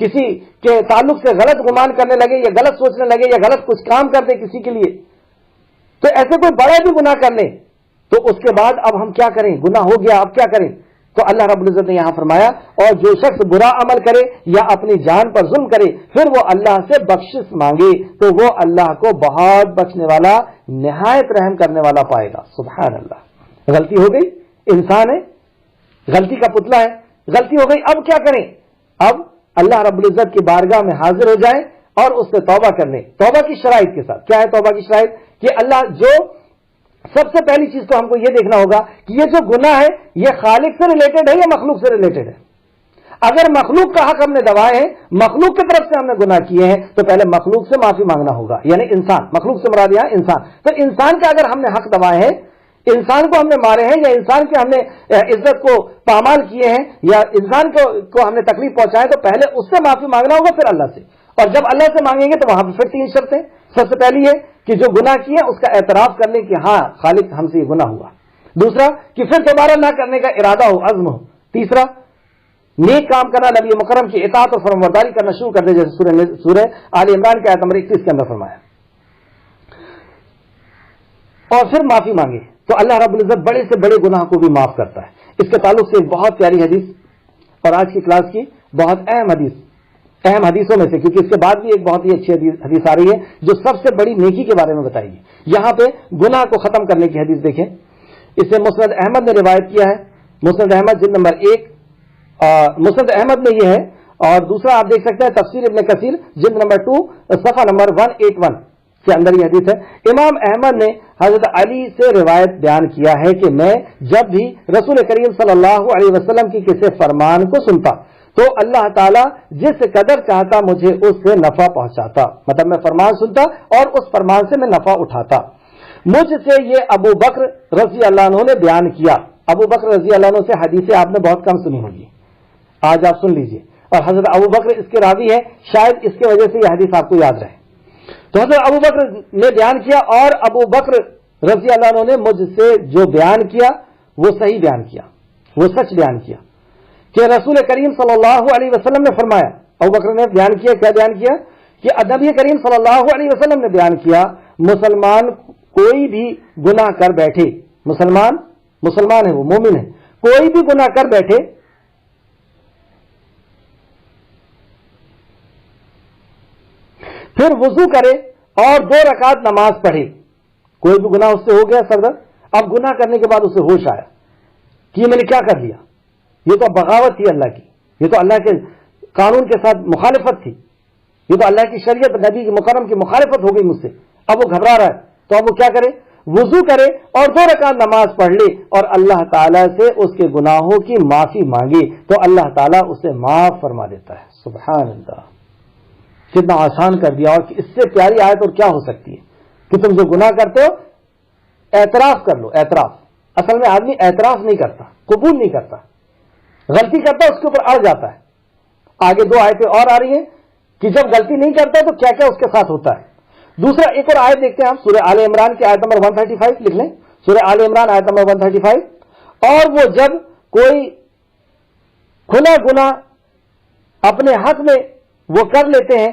کسی کے تعلق سے غلط گمان کرنے لگے یا غلط سوچنے لگے یا غلط کچھ کام کر دے کسی کے لیے، تو ایسے کوئی بڑا بھی گناہ کر لے تو اس کے بعد اب ہم کیا کریں؟ گناہ ہو گیا اب کیا کریں؟ تو اللہ رب العزت نے یہاں فرمایا اور جو شخص برا عمل کرے یا اپنی جان پر ظلم کرے پھر وہ اللہ سے بخشش مانگے تو وہ اللہ کو بہت بخشنے والا نہایت رحم کرنے والا پائے گا. سبحان اللہ. غلطی ہو گئی، انسان ہے، غلطی کا پتلا ہے، غلطی ہو گئی، اب کیا کریں؟ اب اللہ رب العزت کی بارگاہ میں حاضر ہو جائیں اور اس سے توبہ کر لیں. توبہ کی شرائط کے ساتھ. کیا ہے توبہ کی شرائط؟ کہ اللہ سب سے پہلی چیز تو ہم کو یہ دیکھنا ہوگا کہ یہ جو گناہ ہے یہ خالق سے ریلیٹڈ ہے یا مخلوق سے ریلیٹڈ ہے. اگر مخلوق کا حق ہم نے دبائے ہیں، مخلوق کی طرف سے ہم نے گناہ کیے ہیں تو پہلے مخلوق سے معافی مانگنا ہوگا، یعنی انسان. مخلوق سے مراد یہاں انسان. تو انسان کا اگر ہم نے حق دبائے ہیں، انسان کو ہم نے مارے ہیں یا انسان کی ہم نے عزت کو پامال کیے ہیں یا انسان کو ہم نے تکلیف پہنچایا تو پہلے اس سے معافی مانگنا ہوگا پھر اللہ سے. اور جب اللہ سے مانگیں گے تو وہاں پھر 3 شرطیں. سب سے پہلی ہے کہ جو گناہ کیے اس کا اعتراف کر لیں کہ ہاں خالق ہم سے یہ گناہ ہوا. دوسرا کہ پھر دوبارہ نہ کرنے کا ارادہ ہو، عزم ہو. تیسرا نیک کام کرنا، نبی مکرم کی اطاعت اور فرمانبرداری کرنا شروع کر دے جیسے سورہ آل عمران کی آیت نمبر 31 کے اندر فرمایا. اور پھر معافی مانگے تو اللہ رب العزت بڑے سے بڑے گناہ کو بھی معاف کرتا ہے. اس کے تعلق سے ایک بہت پیاری حدیث اور آج کی کلاس کی بہت اہم حدیثوں میں سے، کیونکہ اس کے بعد بھی ایک بہت ہی اچھی حدیث آ رہی ہے جو سب سے بڑی نیکی کے بارے میں بتائی ہے. یہاں پہ گناہ کو ختم کرنے کی حدیث دیکھیں. اسے مسند احمد نے روایت کیا ہے. مسند احمد جلد نمبر 1 مسند احمد میں یہ ہے، اور دوسرا آپ دیکھ سکتے ہیں تفسیر ابن کثیر جلد نمبر 2 صفحہ نمبر 181 کے اندر یہ حدیث ہے. امام احمد نے حضرت علی سے روایت بیان کیا ہے کہ میں جب بھی رسول کریم صلی اللہ علیہ وسلم کی کسی فرمان کو سنتا تو اللہ تعالیٰ جس قدر چاہتا مجھے اس سے نفع پہنچاتا. مطلب میں فرمان سنتا اور اس فرمان سے میں نفع اٹھاتا. مجھ سے یہ ابو بکر رضی اللہ عنہ نے بیان کیا. ابو بکر رضی اللہ عنہ سے حدیثیں آپ نے بہت کم سنی ہوگی، آج آپ سن لیجئے. اور حضرت ابو بکر اس کے راوی ہے، شاید اس کی وجہ سے یہ حدیث آپ کو یاد رہے. تو حضرت ابو بکر نے بیان کیا اور ابو بکر رضی اللہ عنہ نے مجھ سے جو بیان کیا وہ صحیح بیان کیا، وہ سچ بیان کیا کہ رسول کریم صلی اللہ علیہ وسلم نے فرمایا. ابو بکر نے بیان کیا، کیا بیان کیا؟ کہ نبی کریم صلی اللہ علیہ وسلم نے بیان کیا مسلمان کوئی بھی گناہ کر بیٹھے، مسلمان ہے، وہ مومن ہے، کوئی بھی گناہ کر بیٹھے پھر وضو کرے اور 2 رکعت نماز پڑھے. کوئی بھی گناہ اس سے ہو گیا سردر، اب گناہ کرنے کے بعد اسے ہوش آیا کہ یہ میں نے کیا کر لیا، یہ تو بغاوت تھی اللہ کی، یہ تو اللہ کے قانون کے ساتھ مخالفت تھی، یہ تو اللہ کی شریعت نبی کی مکرم کی مخالفت ہو گئی مجھ سے. اب وہ گھبرا رہا ہے تو اب وہ کیا کرے؟ وضو کرے اور 2 رکعت نماز پڑھ لے اور اللہ تعالیٰ سے اس کے گناہوں کی معافی مانگے تو اللہ تعالیٰ اسے معاف فرما دیتا ہے. سبحان اللہ، کتنا آسان کر دیا. اور اس سے پیاری آیت اور کیا ہو سکتی ہے کہ تم جو گناہ کرتے ہو اعتراف کر لو. اعتراف، اصل میں آدمی اعتراف نہیں کرتا، قبول نہیں کرتا، غلطی کرتا ہے اس کے اوپر اڑ جاتا ہے. آگے 2 آیتیں اور آ رہی ہیں کہ جب غلطی نہیں کرتا تو کیا کیا اس کے ساتھ ہوتا ہے. دوسرا ایک اور آیت دیکھتے ہیں ہم، سورہ آل عمران کی آیت نمبر 135 لکھ لیں، سورہ آل عمران آیت نمبر 135. اور وہ جب کوئی کھلا گناہ اپنے حق میں وہ کر لیتے ہیں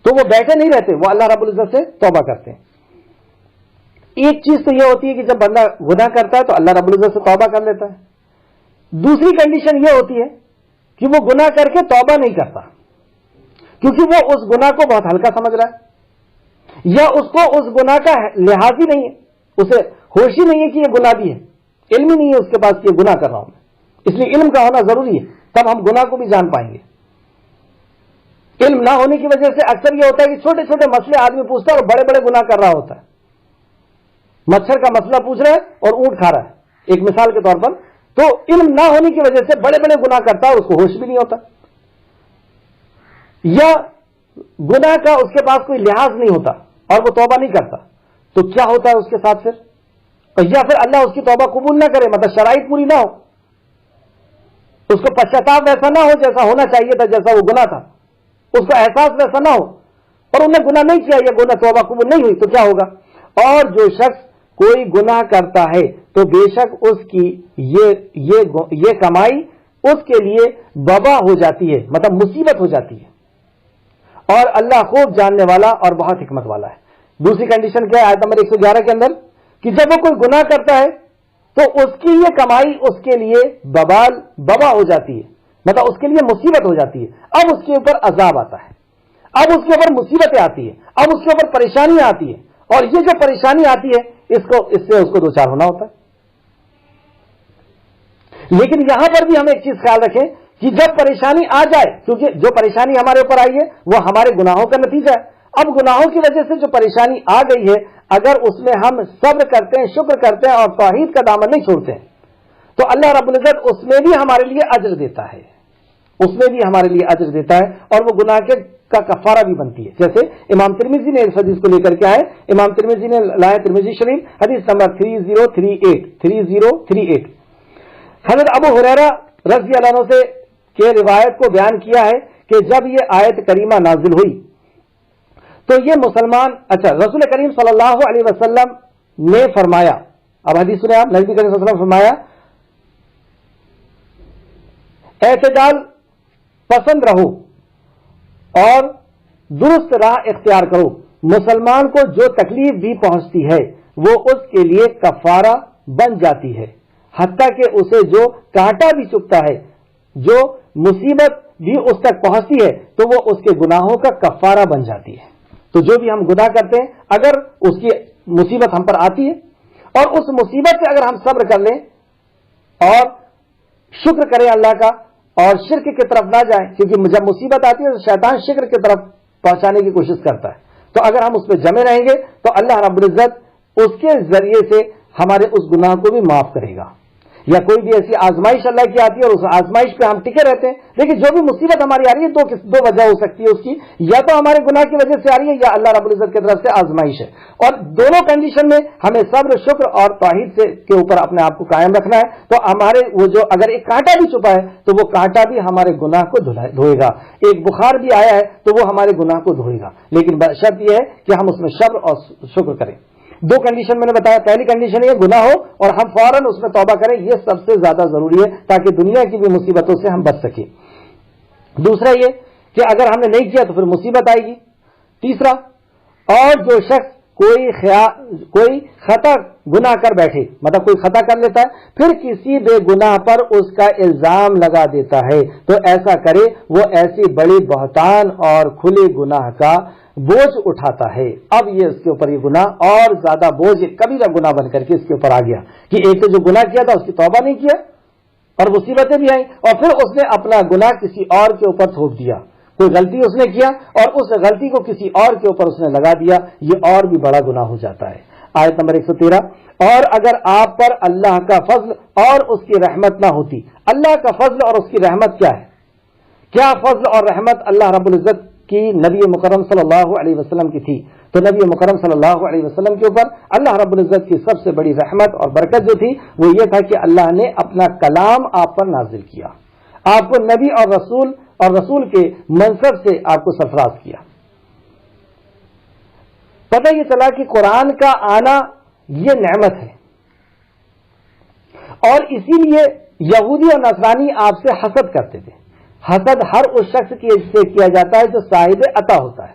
تو وہ بیٹھے نہیں رہتے، وہ اللہ رب العزت سے توبہ کرتے ہیں. ایک چیز تو یہ ہوتی ہے کہ جب بندہ گناہ کرتا ہے تو اللہ رب العزت سے توبہ کر لیتا ہے. دوسری کنڈیشن یہ ہوتی ہے کہ وہ گناہ کر کے توبہ نہیں کرتا کیونکہ وہ اس گناہ کو بہت ہلکا سمجھ رہا ہے یا اس کو اس گناہ کا لحاظ ہی نہیں ہے، اسے ہوش ہی نہیں ہے کہ یہ گناہ بھی ہے، علم ہی نہیں ہے اس کے پاس کہ یہ گناہ کر رہا ہوں میں. اس لیے علم کا ہونا ضروری ہے، تب ہم گناہ کو بھی جان پائیں گے. علم نہ ہونے کی وجہ سے اکثر یہ ہوتا ہے کہ چھوٹے چھوٹے مسئلے آدمی پوچھتا ہے اور بڑے بڑے گناہ کر رہا ہوتا ہے. مچھر کا مسئلہ پوچھ رہا ہے اور اونٹ کھا رہا ہے، ایک مثال کے طور پر. تو علم نہ ہونے کی وجہ سے بڑے بڑے گناہ کرتا ہے، اس کو ہوش بھی نہیں ہوتا، یا گناہ کا اس کے پاس کوئی لحاظ نہیں ہوتا اور وہ توبہ نہیں کرتا. تو کیا ہوتا ہے اس کے ساتھ پھر؟ یا پھر اللہ اس کی توبہ قبول نہ کرے، مطلب شرائط پوری نہ ہو، اس کو پشچاتاپ ویسا نہ ہو جیسا ہونا چاہیے تھا، جیسا وہ گناہ تھا، اس کا احساس ویسا نہ ہو اور انہیں گناہ نہیں کیا یا گناہ توبہ قبول نہیں ہوئی تو کیا ہوگا؟ اور جو شخص کوئی گناہ کرتا ہے تو بے شک اس کی یہ کمائی اس کے لیے وبا ہو جاتی ہے، مطلب مصیبت ہو جاتی ہے. اور اللہ خوب جاننے والا اور بہت حکمت والا ہے. دوسری کنڈیشن کیا ہے آیت نمبر 111 کے اندر کہ جب وہ کوئی گناہ کرتا ہے تو اس کی یہ کمائی اس کے لیے وبا ہو جاتی ہے، مطلب اس کے لیے مصیبت ہو جاتی ہے. اب اس کے اوپر عذاب آتا ہے، اب اس کے اوپر مصیبتیں آتی ہیں، اب اس کے اوپر پریشانیاں آتی ہیں، اور یہ جو پریشانی آتی ہے اس سے اس کو دو چار ہونا ہوتا ہے. لیکن یہاں پر بھی ہم ایک چیز خیال رکھیں کہ جب پریشانی آ جائے، کیونکہ جو پریشانی ہمارے اوپر آئی ہے وہ ہمارے گناہوں کا نتیجہ ہے. اب گناہوں کی وجہ سے جو پریشانی آ گئی ہے، اگر اس میں ہم صبر کرتے ہیں، شکر کرتے ہیں اور توحید کا دامن نہیں چھوڑتے ہیں تو اللہ رب العزت اس میں بھی ہمارے لیے اجر دیتا ہے، اس میں بھی ہمارے لیے اجر دیتا ہے اور وہ گناہ کا کفارہ بھی بنتی ہے. جیسے امام ترمذی نے اس حدیث کو لے کر کے آئے، امام ترمذی نے لایا ترمذی شریف حدیث نمبر 3038 حضرت ابو ہریرہ رضی اللہ عنہ سے کے روایت کو بیان کیا ہے کہ جب یہ آیت کریمہ نازل ہوئی تو یہ مسلمان رسول کریم صلی اللہ علیہ وسلم نے فرمایا، اب حدیث سنیں آپ، نبی کریم صلی اللہ علیہ وسلم فرمایا اعتدال پسند رہو اور درست راہ اختیار کرو. مسلمان کو جو تکلیف بھی پہنچتی ہے وہ اس کے لیے کفارہ بن جاتی ہے، حتیٰ کہ اسے جو کانٹا بھی چبھتا ہے، جو مصیبت بھی اس تک پہنچتی ہے تو وہ اس کے گناہوں کا کفارہ بن جاتی ہے. تو جو بھی ہم گناہ کرتے ہیں اگر اس کی مصیبت ہم پر آتی ہے اور اس مصیبت سے اگر ہم صبر کر لیں اور شکر کریں اللہ کا اور شرک کی طرف نہ جائیں، کیونکہ جب مصیبت آتی ہے تو شیطان شرک کی طرف پہنچانے کی کوشش کرتا ہے، تو اگر ہم اس پہ جمے رہیں گے تو اللہ رب العزت اس کے ذریعے سے ہمارے اس گناہ کو بھی معاف کرے گا. یا کوئی بھی ایسی آزمائش اللہ کی آتی ہے اور اس آزمائش پہ ہم ٹکے رہتے ہیں. لیکن جو بھی مصیبت ہماری آ رہی ہے دو وجہ ہو سکتی ہے اس کی، یا تو ہمارے گناہ کی وجہ سے آ رہی ہے یا اللہ رب العزت کی طرف سے آزمائش ہے. اور دونوں کنڈیشن میں ہمیں صبر، شکر اور توحید کے اوپر اپنے آپ کو قائم رکھنا ہے. تو ہمارے وہ جو اگر ایک کانٹا بھی چھپا ہے تو وہ کانٹا بھی ہمارے گناہ کو دھوئے گا، ایک بخار بھی آیا ہے تو وہ ہمارے گناہ کو دھوئے گا، لیکن شرط یہ ہے کہ ہم اس میں صبر اور شکر کریں. دو کنڈیشن میں نے بتایا، پہلی کنڈیشن یہ گناہ ہو اور ہم فوراً اس میں توبہ کریں، یہ سب سے زیادہ ضروری ہے تاکہ دنیا کی بھی مصیبتوں سے ہم بچ سکیں. دوسرا یہ کہ اگر ہم نے نہیں کیا تو پھر مصیبت آئے گی. تیسرا، اور جو شخص کوئی خطا گناہ کر بیٹھے، مطلب کوئی خطا کر لیتا ہے پھر کسی بے گناہ پر اس کا الزام لگا دیتا ہے، تو ایسا کرے وہ ایسی بڑی بہتان اور کھلے گناہ کا بوجھ اٹھاتا ہے۔ اب یہ اس کے اوپر یہ گناہ اور زیادہ بوجھ کبیرہ گناہ بن کر کے اس کے اوپر آ گیا کہ ایک تو جو گناہ کیا تھا اس کی توبہ نہیں کیا اور مصیبتیں بھی آئیں، اور پھر اس نے اپنا گناہ کسی اور کے اوپر تھوپ دیا۔ کوئی غلطی اس نے کیا اور اس غلطی کو کسی اور کے اوپر اس نے لگا دیا، یہ اور بھی بڑا گناہ ہو جاتا ہے۔ آیت نمبر 113، اور اگر آپ پر اللہ کا فضل اور اس کی رحمت نہ ہوتی۔ اللہ کا فضل اور اس کی رحمت کیا ہے؟ کیا فضل اور رحمت اللہ رب العزت کی نبی مکرم صلی اللہ علیہ وسلم کی تھی، تو نبی مکرم صلی اللہ علیہ وسلم کے اوپر اللہ رب العزت کی سب سے بڑی رحمت اور برکت جو تھی وہ یہ تھا کہ اللہ نے اپنا کلام آپ پر نازل کیا، آپ کو نبی اور رسول کے منصب سے آپ کو سرفراز کیا۔ پتہ یہ چلا کہ قرآن کا آنا یہ نعمت ہے، اور اسی لیے یہودی اور نصرانی آپ سے حسد کرتے تھے۔ حسد ہر اس شخص سے کیا جاتا ہے جو صاحب عطا ہوتا ہے۔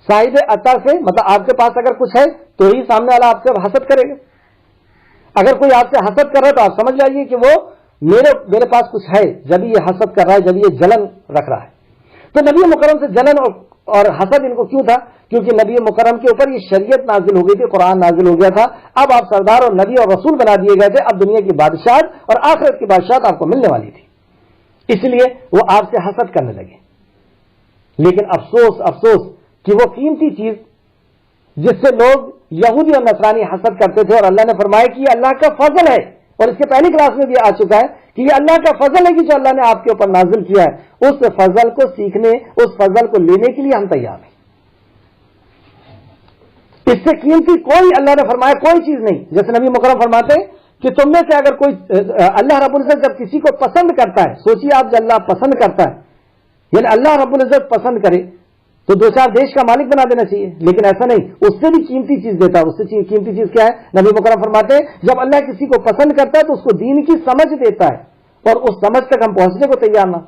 صاحب عطا سے مطلب آپ کے پاس اگر کچھ ہے تو ہی سامنے والا آپ سے حسد کرے گا۔ اگر کوئی آپ سے حسد کر رہا ہے تو آپ سمجھ جائیے کہ وہ میرے پاس کچھ ہے، جب یہ حسد کر رہا ہے، جب یہ جلن رکھ رہا ہے۔ تو نبی مکرم سے جلن اور حسد ان کو کیوں تھا؟ کیونکہ نبی مکرم کے اوپر یہ شریعت نازل ہو گئی تھی، قرآن نازل ہو گیا تھا، اب آپ سردار اور نبی اور رسول بنا دیے گئے تھے، اب دنیا کی بادشاہت اور آخرت کی بادشاہت آپ کو ملنے والی تھی، اس لیے وہ آپ سے حسد کرنے لگے۔ لیکن افسوس کہ وہ قیمتی چیز جس سے لوگ یہودی اور نصرانی حسد کرتے تھے، اور اللہ نے فرمایا کہ یہ اللہ کا فضل ہے، اور اس کے پہلی کلاس میں بھی آ چکا ہے کہ یہ اللہ کا فضل ہے کہ جو اللہ نے آپ کے اوپر نازل کیا ہے، اس فضل کو سیکھنے، اس فضل کو لینے کے لیے ہم تیار ہیں۔ اس سے قیمتی کوئی اللہ نے فرمایا کوئی چیز نہیں۔ جیسے نبی مکرم فرماتے ہیں کہ تم میں سے اگر کوئی اللہ رب العزت جب کسی کو پسند کرتا ہے، سوچیے آپ جب اللہ پسند کرتا ہے، یعنی اللہ رب العزت پسند کرے تو 2-4 دیش کا مالک بنا دینا چاہیے، لیکن ایسا نہیں، اس سے بھی قیمتی چیز دیتا ہے۔ اس سے قیمتی چیز کیا ہے؟ نبی مکرم فرماتے ہیں جب اللہ کسی کو پسند کرتا ہے تو اس کو دین کی سمجھ دیتا ہے، اور اس سمجھ تک ہم پہنچنے کو تیار نہ،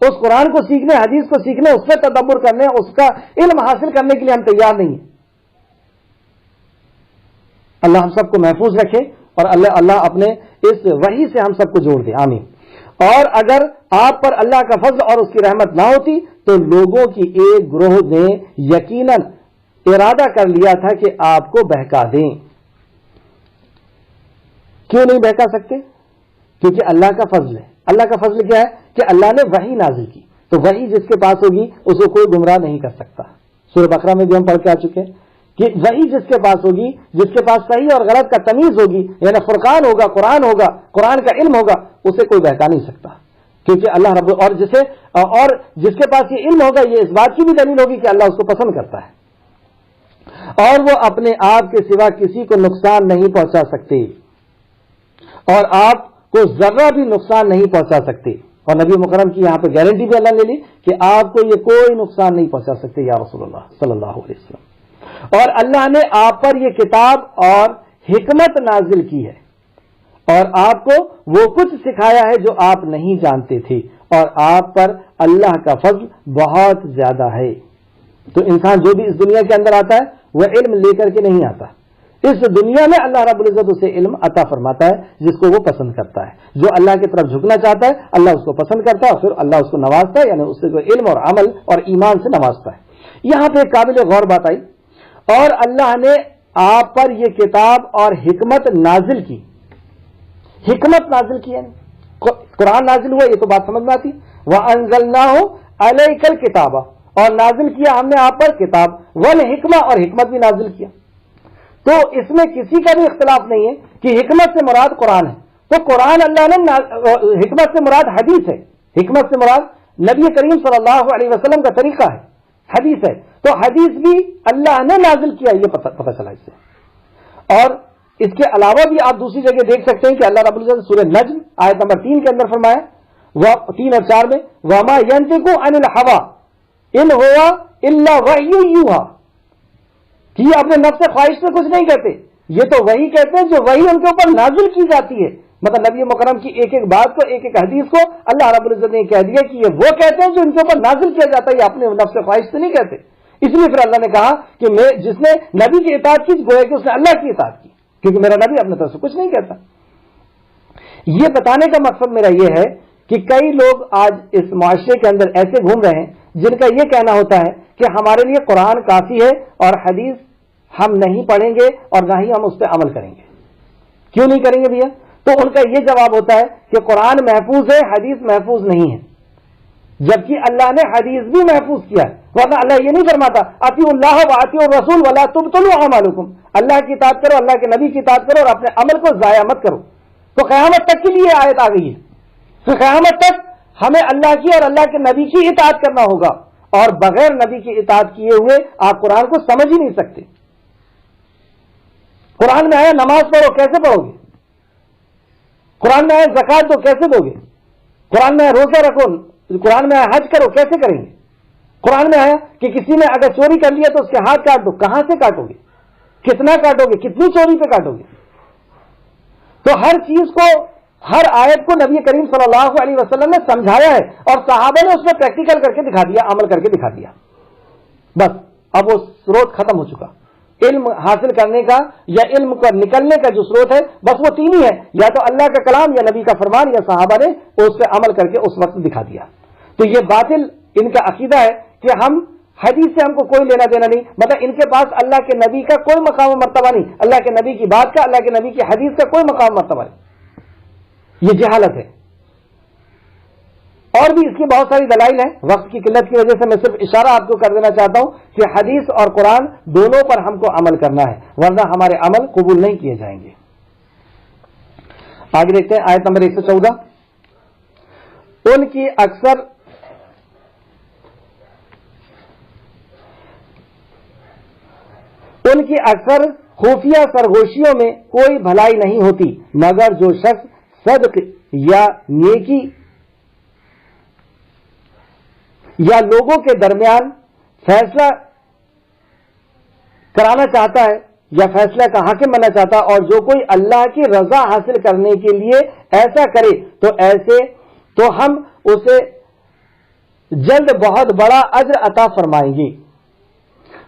اس قرآن کو سیکھنے، حدیث کو سیکھنے، اس پہ تدبر کرنے، اس کا علم حاصل کرنے کے لیے ہم تیار نہیں ہیں۔ اللہ ہم سب کو محفوظ رکھے اور اللہ اپنے اس وحی سے ہم سب کو جوڑ دے، آمین۔ اور اگر آپ پر اللہ کا فضل اور اس کی رحمت نہ ہوتی تو لوگوں کی ایک گروہ نے یقیناً ارادہ کر لیا تھا کہ آپ کو بہکا دیں۔ کیوں نہیں بہکا سکتے؟ کیونکہ اللہ کا فضل ہے۔ اللہ کا فضل کیا ہے؟ کہ اللہ نے وحی نازل کی، تو وحی جس کے پاس ہوگی اس کو کوئی گمراہ نہیں کر سکتا۔ سورہ بقرہ میں بھی ہم پڑھ کے آ چکے ہیں کہ وحی جس کے پاس ہوگی، جس کے پاس صحیح اور غلط کا تمیز ہوگی، یعنی فرقان ہوگا، قرآن ہوگا، قرآن کا علم ہوگا، اسے کوئی بہکا نہیں سکتا، کیونکہ اللہ رب اور جس کے پاس یہ علم ہوگا، یہ اس بات کی بھی دلیل ہوگی کہ اللہ اس کو پسند کرتا ہے، اور وہ اپنے آپ کے سوا کسی کو نقصان نہیں پہنچا سکتے، اور آپ کو ذرہ بھی نقصان نہیں پہنچا سکتے۔ اور نبی مکرم کی یہاں پہ گارنٹی بھی اللہ نے لی کہ آپ کو یہ کوئی نقصان نہیں پہنچا سکتے یا رسول اللہ صلی اللہ علیہ وسلم۔ اور اللہ نے آپ پر یہ کتاب اور حکمت نازل کی ہے، اور آپ کو وہ کچھ سکھایا ہے جو آپ نہیں جانتے تھے، اور آپ پر اللہ کا فضل بہت زیادہ ہے۔ تو انسان جو بھی اس دنیا کے اندر آتا ہے وہ علم لے کر کے نہیں آتا، اس دنیا میں اللہ رب العزت اسے علم عطا فرماتا ہے جس کو وہ پسند کرتا ہے۔ جو اللہ کی طرف جھکنا چاہتا ہے اللہ اس کو پسند کرتا ہے، اور پھر اللہ اس کو نوازتا ہے، یعنی اس سے علم اور عمل اور ایمان سے نوازتا ہے۔ یہاں پہ قابل غور بات آئی، اور اللہ نے آپ پر یہ کتاب اور حکمت نازل کی۔ حکمت نازل کی ہے، قرآن نازل ہوا، یہ تو بات سمجھ میں آتی۔ وَأَنزَلْنَاهُ عَلَيْكَ الْكِتَابَ، اور نازل کیا ہم نے آپ پر کتاب، وَالْحِکْمَةَ، اور حکمت بھی نازل کیا۔ تو اس میں کسی کا بھی اختلاف نہیں ہے کہ حکمت سے مراد قرآن ہے، تو قرآن اللہ نے، حکمت سے مراد حدیث ہے، حکمت سے مراد نبی کریم صلی اللہ علیہ وسلم کا طریقہ ہے، حدیث ہے، تو حدیث بھی اللہ نے نازل کیا، یہ پتہ چلا اس سے۔ اور اس کے علاوہ بھی آپ دوسری جگہ دیکھ سکتے ہیں کہ اللہ رب العزت سورہ نجم آیت نمبر 3 کے اندر فرمایا، 3 اور 4 میں، وَمَا يَنطِقُ عَنِ الْهَوَىٰ إِنْ هُوَ إِلَّا وَحْيٌ يُوحَىٰ، کہ یہ اپنے نفس خواہش سے کچھ نہیں کہتے، یہ تو وہی کہتے ہیں جو وہی ان کے اوپر نازل کی جاتی ہے۔ مطلب نبی مکرم کی ایک ایک بات کو، ایک ایک حدیث کو اللہ رب العزت نے کہہ دیا کہ یہ وہ کہتے ہیں جو ان کے اوپر نازل کیا جاتا ہے، یہ اپنے نفس خواہش سے نہیں کہتے، اس لیے پھر اللہ نے کہا کہ میں جس نے نبی کی اطاعت کی گویا کہ اس نے اللہ کی اطاعت کی، کیونکہ میرا نبی اپنے طرف سے کچھ نہیں کہتا۔ یہ بتانے کا مقصد میرا یہ ہے کہ کئی لوگ آج اس معاشرے کے اندر ایسے گھوم رہے ہیں جن کا یہ کہنا ہوتا ہے کہ ہمارے لیے قرآن کافی ہے اور حدیث ہم نہیں پڑھیں گے اور نہ ہی ہم اس پہ عمل کریں گے۔ کیوں نہیں کریں گے بھیا؟ تو ان کا یہ جواب ہوتا ہے کہ قرآن محفوظ ہے، حدیث محفوظ نہیں ہے، جبکہ اللہ نے حدیث بھی محفوظ کیا ہے۔ ورنہ اللہ یہ نہیں فرماتا اطیعوا اللہ واطیعوا الرسول ولا تبطلوا اعمالکم، اللہ کی اطاعت کرو، اللہ کے نبی کی اطاعت کرو اور اپنے عمل کو ضائع مت کرو۔ تو قیامت تک کے لیے آیت آ گئی ہے، تو قیامت تک ہمیں اللہ کی اور اللہ کے نبی کی اطاعت کرنا ہوگا، اور بغیر نبی کی اطاعت کیے ہوئے آپ قرآن کو سمجھ ہی نہیں سکتے۔ قرآن میں آیا نماز پڑھو، کیسے پڑھو گے؟ قرآن میں آیا زکات دو، کیسے دو گے؟ قرآن میں آیا روزہ رکھو، قرآن میں آیا حج کرو، کیسے کریں گے؟ قرآن میں آیا کہ کسی نے اگر چوری کر لیا تو اس کے ہاتھ کاٹ دو، کہاں سے کاٹو گے؟ کتنا کاٹو گے؟ کتنی چوری پہ کاٹو گے؟ تو ہر چیز کو، ہر آیت کو نبی کریم صلی اللہ علیہ وسلم نے سمجھایا ہے اور صحابہ نے اس میں پریکٹیکل کر کے دکھا دیا، عمل کر کے دکھا دیا۔ بس اب وہ سروت ختم ہو چکا۔ علم حاصل کرنے کا یا علم کا نکلنے کا جو سروت ہے بس وہ تین ہی ہے، یا تو اللہ کا کلام یا نبی کا فرمان یا صحابہ نے اس پہ عمل کر کے اس وقت دکھا دیا۔ تو یہ باطل ان کا عقیدہ ہے کہ ہم حدیث سے ہم کو کوئی لینا دینا نہیں، مطلب ان کے پاس اللہ کے نبی کا کوئی مقام و مرتبہ نہیں، اللہ کے نبی کی بات کا، اللہ کے نبی کی حدیث کا کوئی مقام و مرتبہ نہیں۔ یہ جہالت ہے۔ اور بھی اس کی بہت ساری دلائل ہیں، وقت کی قلت کی وجہ سے میں صرف اشارہ آپ کو کر دینا چاہتا ہوں کہ حدیث اور قرآن دونوں پر ہم کو عمل کرنا ہے، ورنہ ہمارے عمل قبول نہیں کیے جائیں گے۔ آگے دیکھتے ہیں آیت نمبر 114۔ ان کی اکثر خفیہ سرگوشیوں میں کوئی بھلائی نہیں ہوتی، مگر جو شخص صدق یا نیکی یا لوگوں کے درمیان فیصلہ کرانا چاہتا ہے یا فیصلہ کا حاکم بننا چاہتا ہے، اور جو کوئی اللہ کی رضا حاصل کرنے کے لیے ایسا کرے تو ہم اسے جلد بہت بڑا اجر عطا فرمائیں گے۔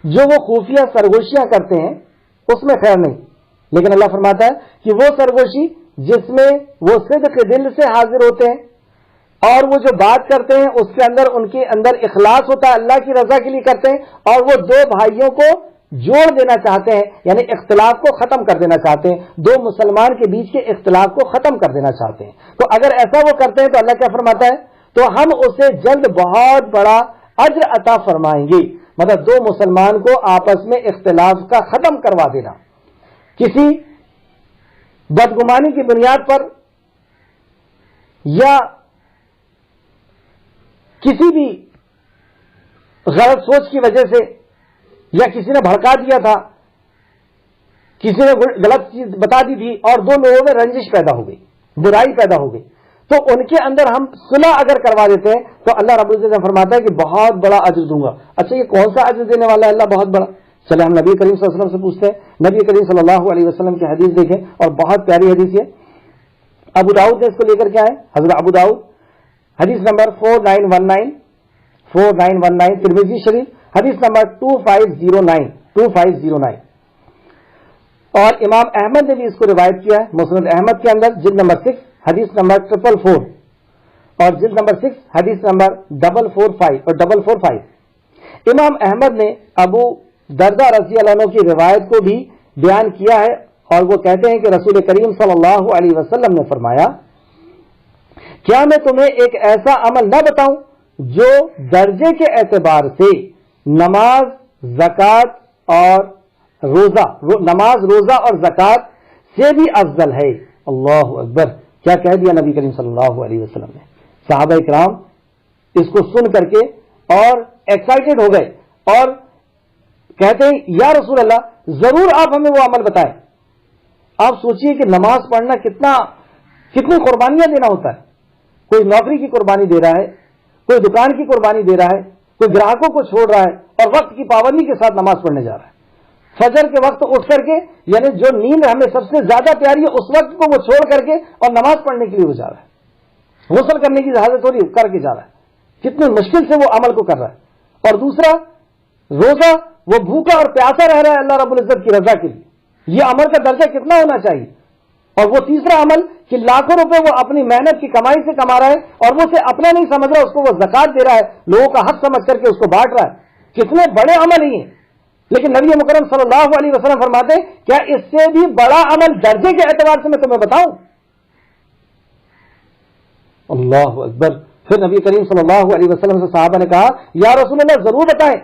جو وہ خفیہ سرگوشیاں کرتے ہیں اس میں خیر نہیں، لیکن اللہ فرماتا ہے کہ وہ سرگوشی جس میں وہ صدق دل سے حاضر ہوتے ہیں اور وہ جو بات کرتے ہیں اس کے اندر ان کے اندر اخلاص ہوتا ہے، اللہ کی رضا کے لیے کرتے ہیں، اور وہ دو بھائیوں کو جوڑ دینا چاہتے ہیں، یعنی اختلاف کو ختم کر دینا چاہتے ہیں، دو مسلمان کے بیچ کے اختلاف کو ختم کر دینا چاہتے ہیں۔ تو اگر ایسا وہ کرتے ہیں تو اللہ کیا فرماتا ہے؟ تو ہم اسے جلد بہت بڑا اجر عطا فرمائیں گے۔ مطلب دو مسلمان کو آپس میں اختلاف کا ختم کروا دینا، کسی بدگمانی کی بنیاد پر یا کسی بھی غلط سوچ کی وجہ سے، یا کسی نے بھڑکا دیا تھا، کسی نے غلط چیز بتا دی تھی اور دو لوگوں میں رنجش پیدا ہو گئی، برائی پیدا ہو گئی، تو ان کے اندر ہم صلح اگر کروا دیتے ہیں تو اللہ رب العزت فرماتا ہے کہ بہت بڑا اجر دوں گا۔ اچھا یہ کون سا اجر دینے والا ہے اللہ بہت بڑا؟ چلے ہم نبی کریم صلی اللہ علیہ وسلم سے پوچھتے ہیں۔ نبی کریم صلی اللہ علیہ وسلم کی حدیث دیکھیں، اور بہت پیاری حدیث ہے، ابو داؤد نے اس کو لے کر کے آئے، حضرت ابو داؤد حدیث نمبر 4919 ترمذی شریف حدیث نمبر 2509 اور امام احمد نے بھی اس کو روایت کیا ہے مسند احمد کے اندر، جلد نمبر 6 حدیث نمبر 444 اور جلد نمبر 6 حدیث نمبر 445 اور 445۔ امام احمد نے ابو دردہ رضی اللہ عنہ کی روایت کو بھی بیان کیا ہے، اور وہ کہتے ہیں کہ رسول کریم صلی اللہ علیہ وسلم نے فرمایا، کیا میں تمہیں ایک ایسا عمل نہ بتاؤں جو درجے کے اعتبار سے نماز، زکات اور روزہ اور زکات سے بھی افضل ہے؟ اللہ اکبر! کیا کہہ دیا نبی کریم صلی اللہ علیہ وسلم نے۔ صحابہ اکرام اس کو سن کر کے اور ایکسائٹڈ ہو گئے اور کہتے ہیں یا رسول اللہ ضرور آپ ہمیں وہ عمل بتائیں۔ آپ سوچئے کہ نماز پڑھنا کتنی قربانیاں دینا ہوتا ہے۔ کوئی نوکری کی قربانی دے رہا ہے، کوئی دکان کی قربانی دے رہا ہے، کوئی گراہکوں کو چھوڑ رہا ہے اور وقت کی پابندی کے ساتھ نماز پڑھنے جا رہا ہے۔ فجر کے وقت اٹھ کر کے، یعنی جو نیند ہمیں سب سے زیادہ پیاری ہے اس وقت کو وہ چھوڑ کر کے اور نماز پڑھنے کے لیے وہ جا رہا ہے، غسل کرنے کی حاجت ہو رہی کر کے جا رہا ہے، کتنی مشکل سے وہ عمل کو کر رہا ہے۔ اور دوسرا روزہ وہ بھوکا اور پیاسا رہ رہا ہے اللہ رب العزت کی رضا کے لیے. یہ عمل کا درجہ کتنا ہونا چاہیے. اور وہ تیسرا عمل کہ لاکھوں روپے وہ اپنی محنت کی کمائی سے کما رہا ہے اور وہ اسے اپنا نہیں سمجھ رہا, اس کو وہ زکات دے رہا ہے, لوگوں کا حق سمجھ کر کے اس کو بانٹ رہا ہے. کتنے بڑے عمل ہی ہیں. لیکن نبی مکرم صلی اللہ علیہ وسلم فرماتے ہیں کیا اس سے بھی بڑا عمل درجے کے اعتبار سے میں تمہیں بتاؤں؟ اللہ اکبر. پھر نبی کریم صلی اللہ علیہ وسلم سے صحابہ نے کہا یا رسول اللہ ضرور بتائیں.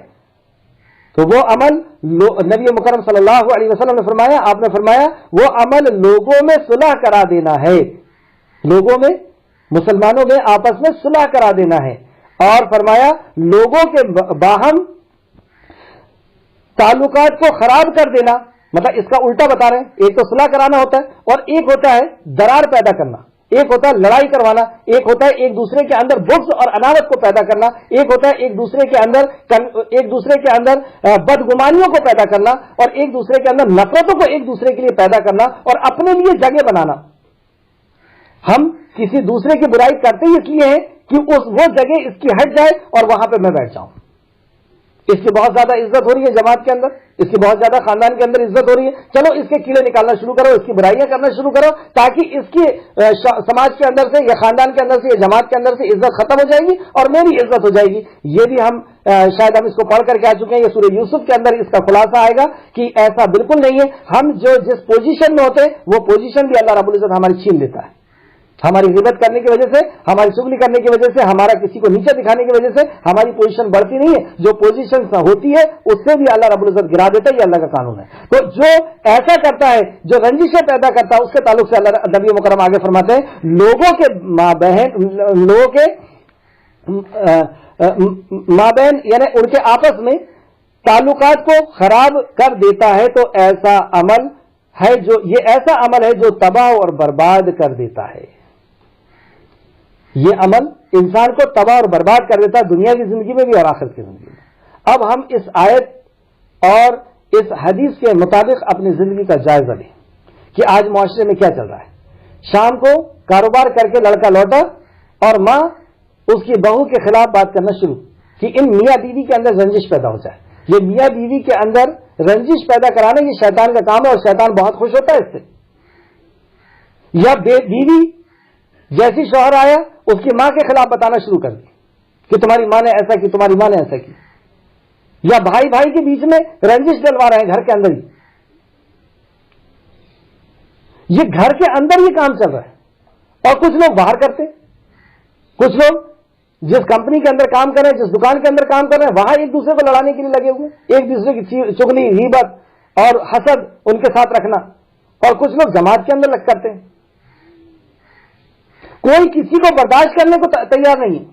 تو وہ عمل نبی مکرم صلی اللہ علیہ وسلم نے فرمایا, آپ نے فرمایا وہ عمل لوگوں میں صلح کرا دینا ہے, لوگوں میں, مسلمانوں میں آپس میں صلح کرا دینا ہے. اور فرمایا لوگوں کے باہم تعلقات کو خراب کر دینا. مطلب اس کا الٹا بتا رہے ہیں, ایک تو صلح کرانا ہوتا ہے اور ایک ہوتا ہے درار پیدا کرنا, ایک ہوتا ہے لڑائی کروانا, ایک ہوتا ہے ایک دوسرے کے اندر بغض اور عداوت کو پیدا کرنا, ایک ہوتا ہے ایک دوسرے کے اندر بدگمانیوں کو پیدا کرنا اور ایک دوسرے کے اندر نفرتوں کو ایک دوسرے کے لیے پیدا کرنا اور اپنے لیے جگہ بنانا. ہم کسی دوسرے کی برائی کرتے ہی اس لیے ہیں کہ وہ جگہ اس کی ہٹ جائے اور وہاں پہ میں بیٹھ جاؤں. اس کی بہت زیادہ عزت ہو رہی ہے جماعت کے اندر, اس کی بہت زیادہ خاندان کے اندر عزت ہو رہی ہے, چلو اس کے کیڑے نکالنا شروع کرو, اس کی برائیاں کرنا شروع کرو تاکہ اس کی سماج کے اندر سے یا خاندان کے اندر سے یا جماعت کے اندر سے عزت ختم ہو جائے گی اور میری عزت ہو جائے گی. یہ بھی ہم شاید ہم اس کو پڑھ کر کے آ چکے ہیں. یہ سورہ یوسف کے اندر اس کا خلاصہ آئے گا کہ ایسا بالکل نہیں ہے. ہم جو جس پوزیشن میں ہوتے ہیں وہ پوزیشن بھی اللہ رب العزت ہماری چھین لیتا ہے. ہماری غیبت کرنے کی وجہ سے, ہماری چغلی کرنے کی وجہ سے, ہمارا کسی کو نیچے دکھانے کی وجہ سے ہماری پوزیشن بڑھتی نہیں ہے. جو پوزیشن ہوتی ہے اس سے بھی اللہ رب العزت گرا دیتا ہے. یہ اللہ کا قانون ہے. تو جو ایسا کرتا ہے, جو رنجشیں پیدا کرتا ہے, اس کے تعلق سے اللہ نبی مکرم آگے فرماتے ہیں لوگوں کے مابین یعنی ان کے آپس میں تعلقات کو خراب کر دیتا ہے. تو ایسا عمل ہے یہ ایسا عمل ہے جو تباہ اور برباد کر دیتا ہے. یہ عمل انسان کو تباہ اور برباد کر دیتا ہے, دنیا کی زندگی میں بھی اور آخرت کی زندگی میں. اب ہم اس آیت اور اس حدیث کے مطابق اپنی زندگی کا جائزہ لیں کہ آج معاشرے میں کیا چل رہا ہے. شام کو کاروبار کر کے لڑکا لوٹا اور ماں اس کی بہو کے خلاف بات کرنا شروع کہ ان میاں بیوی کے اندر رنجش پیدا ہو جائے. یہ میاں بیوی کے اندر رنجش پیدا کرانا یہ شیطان کا کام ہے اور شیطان بہت خوش ہوتا ہے اس سے. یا بیوی جیسی شوہر آیا اس کی ماں کے خلاف بتانا شروع کر دی کہ تمہاری ماں نے ایسا کی, تمہاری ماں نے ایسا کی. یا بھائی بھائی کے بیچ میں رنجش ڈلوا رہے ہیں گھر کے اندر ہی. یہ گھر کے اندر یہ کام چل رہا ہے. اور کچھ لوگ باہر کرتے, کچھ لوگ جس کمپنی کے اندر کام کر رہے ہیں, جس دکان کے اندر کام کر رہے ہیں, وہاں ایک دوسرے کو لڑانے کے لیے لگے ہوئے, ایک دوسرے کی چغلی, غیبت اور حسد ان کے ساتھ رکھنا. اور کچھ لوگ جماعت کے اندر لگ کرتے ہیں. کوئی کسی کو برداشت کرنے کو تیار نہیں ہے.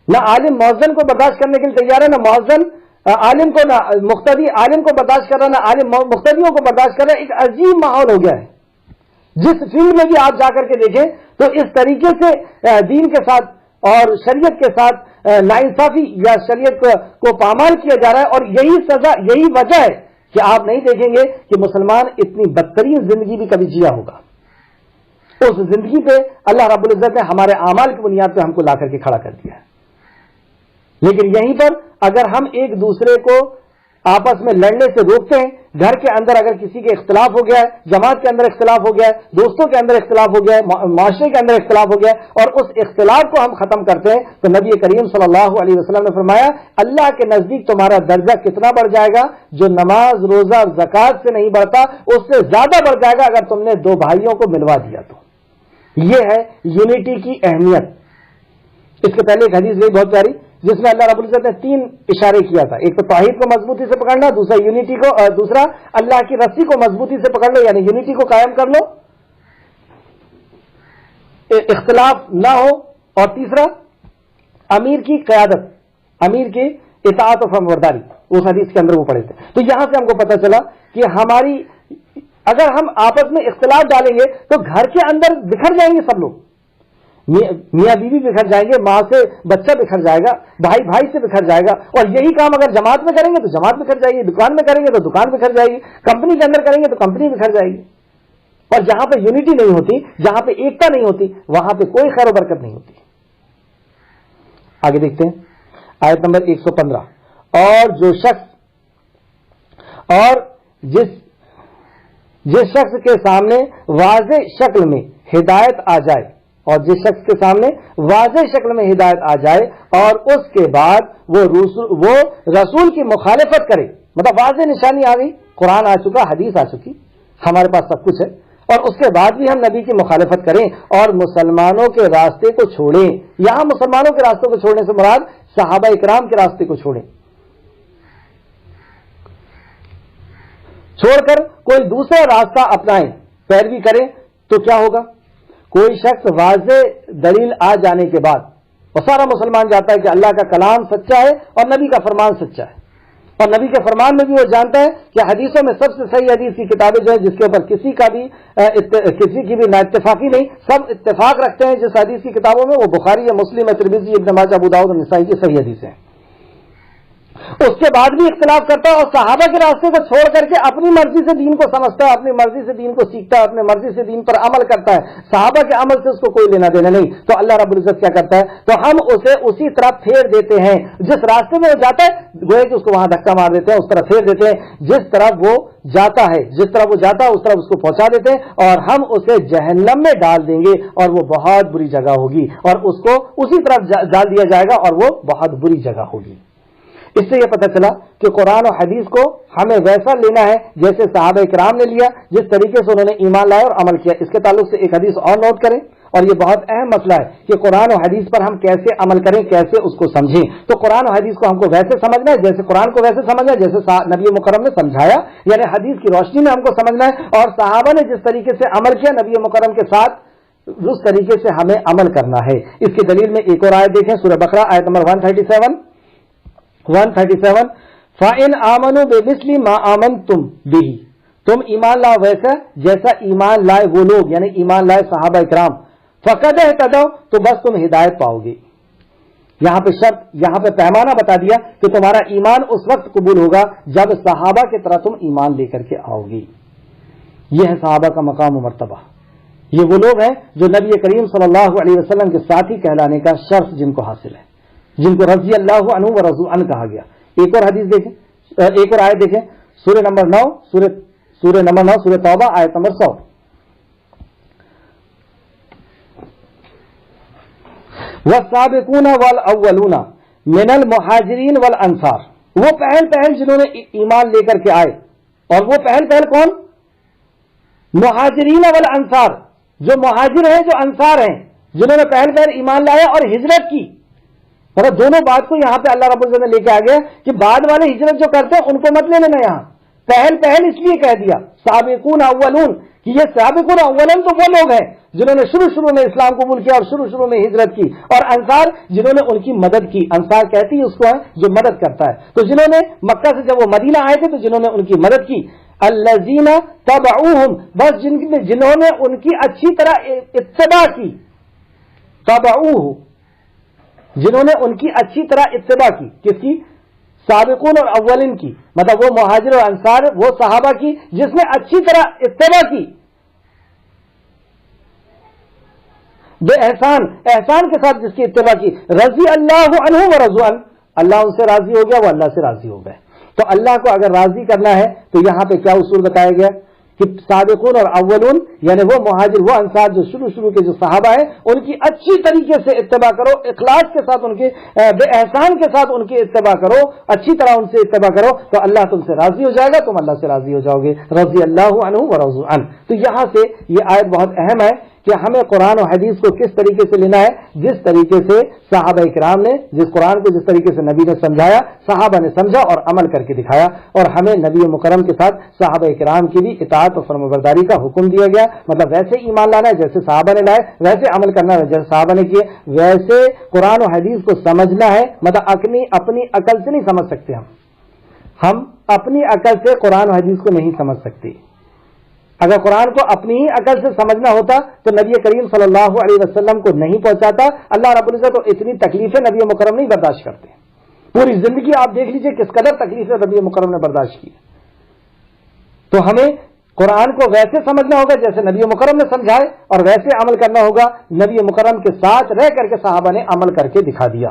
نہ عالم مؤذن کو برداشت کرنے کے لیے تیار ہے, نہ مؤذن عالم کو, نہ مقتدی عالم کو برداشت کر رہا ہے, نہ عالم مقتدیوں کو برداشت کر رہا ہے. ایک عجیب ماحول ہو گیا ہے. جس فیلڈ میں بھی آپ جا کر کے دیکھیں تو اس طریقے سے دین کے ساتھ اور شریعت کے ساتھ ناانصافی یا شریعت کو پامال کیا جا رہا ہے. اور یہی سزا, یہی وجہ ہے کہ آپ نہیں دیکھیں گے کہ مسلمان اتنی بدترین زندگی بھی کبھی جیا ہوگا. اس زندگی پہ اللہ رب العزت نے ہمارے اعمال کی بنیاد پہ ہم کو لا کر کے کھڑا کر دیا ہے. لیکن یہیں پر اگر ہم ایک دوسرے کو آپس میں لڑنے سے روکتے ہیں, گھر کے اندر اگر کسی کے اختلاف ہو گیا ہے, جماعت کے اندر اختلاف ہو گیا ہے, دوستوں کے اندر اختلاف ہو گیا ہے, معاشرے کے اندر اختلاف ہو گیا ہے, اور اس اختلاف کو ہم ختم کرتے ہیں, تو نبی کریم صلی اللہ علیہ وسلم نے فرمایا اللہ کے نزدیک تمہارا درجہ کتنا بڑھ جائے گا, جو نماز روزہ زکات سے نہیں بڑھتا اس سے زیادہ بڑھ جائے گا اگر تم نے دو بھائیوں کو ملوا دیا تو. یہ ہے یونٹی کی اہمیت. اس کے پہلے ایک حدیث گئی بہت پیاری جس میں اللہ رب العزت نے 3 اشارے کیا تھا. ایک تو توحید کو مضبوطی سے پکڑنا, دوسرا یونٹی کو, دوسرا اللہ کی رسی کو مضبوطی سے پکڑ لو یعنی یونٹی کو قائم کر لو, اختلاف نہ ہو, اور تیسرا امیر کی قیادت, امیر کی اطاعت و فرمانبرداری. اس حدیث کے اندر وہ پڑھے تھے. تو یہاں سے ہم کو پتہ چلا کہ ہماری اگر ہم آپس میں اختلاف ڈالیں گے تو گھر کے اندر بکھر جائیں گے سب لوگ. میاں بیوی بکھر جائیں گے, ماں سے بچہ بکھر جائے گا, بھائی بھائی سے بکھر جائے گا. اور یہی کام اگر جماعت میں کریں گے تو جماعت بکھر جائے گی, دکان میں کریں گے تو دکان بکھر جائے گی, کمپنی کے اندر کریں گے تو کمپنی بکھر جائے گی. اور جہاں پہ یونٹی نہیں ہوتی, جہاں پہ ایکتا نہیں ہوتی, وہاں پہ کوئی خیر و برکت نہیں ہوتی. آگے دیکھتے ہیں آیت نمبر 115. اور جو شخص اور جس شخص کے سامنے واضح شکل میں ہدایت آ جائے، اور جس شخص کے سامنے واضح شکل میں ہدایت آ جائے اور اس کے بعد وہ رسول کی مخالفت کرے، مطلب واضح نشانی آ گئی، قرآن آ چکا، حدیث آ چکی، ہمارے پاس سب کچھ ہے، اور اس کے بعد بھی ہم نبی کی مخالفت کریں اور مسلمانوں کے راستے کو چھوڑیں۔ یہاں مسلمانوں کے راستے کو چھوڑنے سے مراد صحابہ اکرام کے راستے کو چھوڑیں، چھوڑ کر کوئی دوسرا راستہ اپنائیں، پیروی کریں، تو کیا ہوگا؟ کوئی شخص واضح دلیل آ جانے کے بعد، اور سارا مسلمان جانتا ہے کہ اللہ کا کلام سچا ہے اور نبی کا فرمان سچا ہے، اور نبی کے فرمان میں بھی وہ جانتا ہے کہ حدیثوں میں سب سے صحیح حدیث کی کتابیں جو ہیں جس کے اوپر کسی کی بھی نا اتفاقی نہیں، سب اتفاق رکھتے ہیں جس حدیث کی کتابوں میں، وہ بخاری یا مسلم ہے، ترمذی، ابن ماجہ، ابو داؤد اور نسائی کی صحیح حدیثیں ہیں۔ اس کے بعد بھی اختلاف کرتا ہے اور صحابہ کے راستے کو چھوڑ کر کے اپنی مرضی سے دین کو سمجھتا ہے، اپنی مرضی سے دین کو سیکھتا ہے، اپنی مرضی سے دین پر عمل کرتا ہے، صحابہ کے عمل سے اس کو کوئی لینا دینا نہیں، تو اللہ رب العزت کیا کرتا ہے؟ تو ہم اسے اسی طرح پھیر دیتے ہیں، جس راستے میں وہ جاتا ہے گویا کہ اس کو وہاں دھکا مار دیتے ہیں، اس طرح پھیر دیتے ہیں، جس طرح وہ جاتا ہے اس طرح اس کو پہنچا دیتے ہیں، اور ہم اسے جہنم میں ڈال دیں گے اور وہ بہت بری جگہ ہوگی، اور اس کو اسی طرح ڈال دیا جائے گا اور وہ بہت بری جگہ ہوگی۔ اس سے یہ پتہ چلا کہ قرآن و حدیث کو ہمیں ویسا لینا ہے جیسے صحابہ کرام نے لیا، جس طریقے سے انہوں نے ایمان لایا اور عمل کیا۔ اس کے تعلق سے ایک حدیث اور نوٹ کریں، اور یہ بہت اہم مسئلہ ہے کہ قرآن و حدیث پر ہم کیسے عمل کریں، کیسے اس کو سمجھیں۔ تو قرآن و حدیث کو ہم کو ویسے سمجھنا ہے جیسے قرآن کو ویسے سمجھنا ہے جیسے نبی مکرم نے سمجھایا، یعنی حدیث کی روشنی میں ہم کو سمجھنا ہے، اور صحابہ نے جس طریقے سے عمل کیا نبی مکرم کے ساتھ اس طریقے سے ہمیں عمل کرنا ہے۔ اس کی دلیل میں ایک اور آیت دیکھیں، سورہ بقرہ آیت نمبر 137 فَإِنْ آمَنُوا بِمِثْلِ مَا آمَنْتُمْ بِهِ، تم ایمان لاؤ ویسا جیسا ایمان لائے وہ لوگ، یعنی ایمان لائے صحابہ اکرام، فَقَدْ اهْتَدَوْا، تو بس تم ہدایت پاؤ گے۔ یہاں پہ شرط، یہاں پہ پیمانہ بتا دیا کہ تمہارا ایمان اس وقت قبول ہوگا جب صحابہ کی طرح تم ایمان لے کر کے آؤ گے۔ یہ ہے صحابہ کا مقام و مرتبہ، یہ وہ لوگ ہیں جو نبی کریم صلی اللہ علیہ وسلم کے ساتھی کہلانے کا شرف جن کو حاصل ہے، جن کو رضی اللہ عنہ و رضوا عنہ کہا گیا۔ ایک اور حدیث دیکھیں، ایک اور آیت دیکھیں، سورہ نمبر 9 سورہ توبہ آیت نمبر 100۔ والسابقون والاولون من المہاجرین والانصار، وہ پہل جنہوں نے ایمان لے کر کے آئے، اور وہ پہل کون؟ مہاجرین والانصار، جو مہاجر ہیں، جو انصار ہیں، جنہوں نے پہل ایمان لایا اور ہجرت کی۔ اور دونوں بات کو یہاں پہ اللہ رب العزت نے لے کے آ گیا کہ بعد والے ہجرت جو کرتے ہیں ان کو مت لے لینا، یہاں پہل اس لیے کہہ دیا سابقون اولون، کہ یہ سابقون اولون تو وہ لوگ ہیں جنہوں نے شروع میں اسلام قبول کیا اور شروع میں ہجرت کی، اور انصار جنہوں نے ان کی مدد کی۔ انصار کہتی ہے اس کو ہے جو مدد کرتا ہے، تو جنہوں نے مکہ سے جب وہ مدینہ آئے تھے تو جنہوں نے ان کی مدد کی، الذین تبعوہم، بس جنہوں نے ان کی اچھی طرح اتباع کی، تبعوہ، جنہوں نے ان کی اچھی طرح اتباع کی، کس کی؟ سابقون اور اولین کی، مطلب وہ مہاجر اور انصار، وہ صحابہ کی جس نے اچھی طرح اتباع کی، بے احسان کے ساتھ جس کی اتباع کی، رضی اللہ عنہ و رضوا عنہ، اللہ ان سے راضی ہو گیا، وہ اللہ سے راضی ہو گئے۔ تو اللہ کو اگر راضی کرنا ہے تو یہاں پہ کیا اصول بتایا گیا کہ سابقون اور اولون، یعنی وہ مہاجر، وہ انصار جو شروع کے جو صحابہ ہیں، ان کی اچھی طریقے سے اتباع کرو، اخلاص کے ساتھ، ان کے بے احسان کے ساتھ ان کی اتباع کرو، اچھی طرح ان سے اتباع کرو، تو اللہ تم سے راضی ہو جائے گا، تم اللہ سے راضی ہو جاؤ گے، رضی اللہ عنہ و رضوا عنہ۔ تو یہاں سے یہ آیت بہت اہم ہے کہ ہمیں قرآن و حدیث کو کس طریقے سے لینا ہے، جس طریقے سے صحابہ کرام نے، جس قرآن کو جس طریقے سے نبی نے سمجھایا، صحابہ نے سمجھا اور عمل کر کے دکھایا، اور ہمیں نبی مکرم کے ساتھ صحابہ کرام کی بھی اطاعت اور فرمانبرداری کا حکم دیا گیا، مطلب ویسے ایمان لانا ہے جیسے صحابہ نے لائے، ویسے عمل کرنا ہے جیسے صحابہ نے کیے، ویسے قرآن و حدیث کو سمجھنا ہے، مطلب اپنی عقل سے نہیں سمجھ سکتے، ہم اپنی عقل سے قرآن و حدیث کو نہیں سمجھ سکتے۔ اگر قرآن کو اپنی ہی عقل سے سمجھنا ہوتا تو نبی کریم صلی اللہ علیہ وسلم کو نہیں پہنچاتا۔ اللہ رب العزت تو اتنی تکلیفیں نبی مکرم نہیں برداشت کرتے، پوری زندگی آپ دیکھ لیجئے کس قدر تکلیفیں نبی مکرم نے برداشت کی۔ تو ہمیں قرآن کو ویسے سمجھنا ہوگا جیسے نبی مکرم نے سمجھائے، اور ویسے عمل کرنا ہوگا نبی مکرم کے ساتھ رہ کر کے صحابہ نے عمل کر کے دکھا دیا۔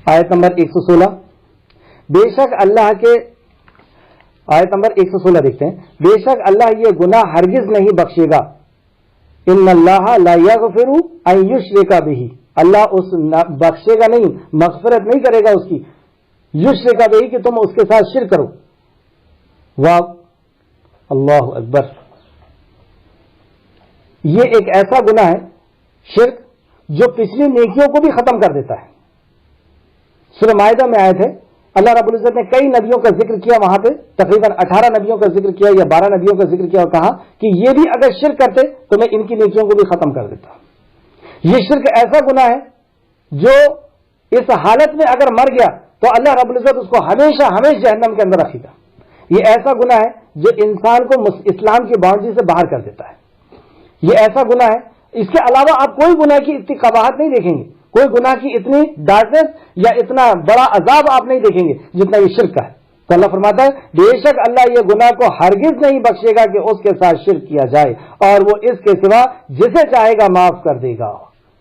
آیت نمبر 116، بے شک اللہ کے آیت نمبر 116 دیکھتے ہیں، بے شک اللہ یہ گناہ ہرگز نہیں بخشے گا، ان اللہ لا یغفر ان یشرک بہ، اللہ اس بخشے گا نہیں، مغفرت نہیں کرے گا اس کی، یشرک بہ کہ تم اس کے ساتھ شرک کرو۔ واہ اللہ اکبر، یہ ایک ایسا گناہ ہے شرک جو پچھلی نیکیوں کو بھی ختم کر دیتا ہے۔ سورہ مائدہ میں آیت ہے، اللہ رب العزت نے کئی نبیوں کا ذکر کیا، وہاں پہ تقریباً 18 نبیوں کا ذکر کیا یا 12 نبیوں کا ذکر کیا، اور کہا کہ یہ بھی اگر شرک کرتے تو میں ان کی نیکیوں کو بھی ختم کر دیتا۔ یہ شرک ایسا گناہ ہے جو اس حالت میں اگر مر گیا تو اللہ رب العزت اس کو ہمیشہ ہمیشہ جہنم کے اندر رکھے گا۔ یہ ایسا گناہ ہے جو انسان کو اسلام کی باؤنڈری سے باہر کر دیتا ہے۔ یہ ایسا گناہ ہے، اس کے علاوہ آپ کوئی گناہ کی اتنی قباحت نہیں دیکھیں گے، کوئی گناہ کی اتنی ڈارکنس یا اتنا بڑا عذاب آپ نہیں دیکھیں گے جتنا یہ شرک کا ہے۔ تو اللہ فرماتا ہے بے شک اللہ یہ گناہ کو ہرگز نہیں بخشے گا کہ اس کے ساتھ شرک کیا جائے، اور وہ اس کے سوا جسے چاہے گا معاف کر دے گا۔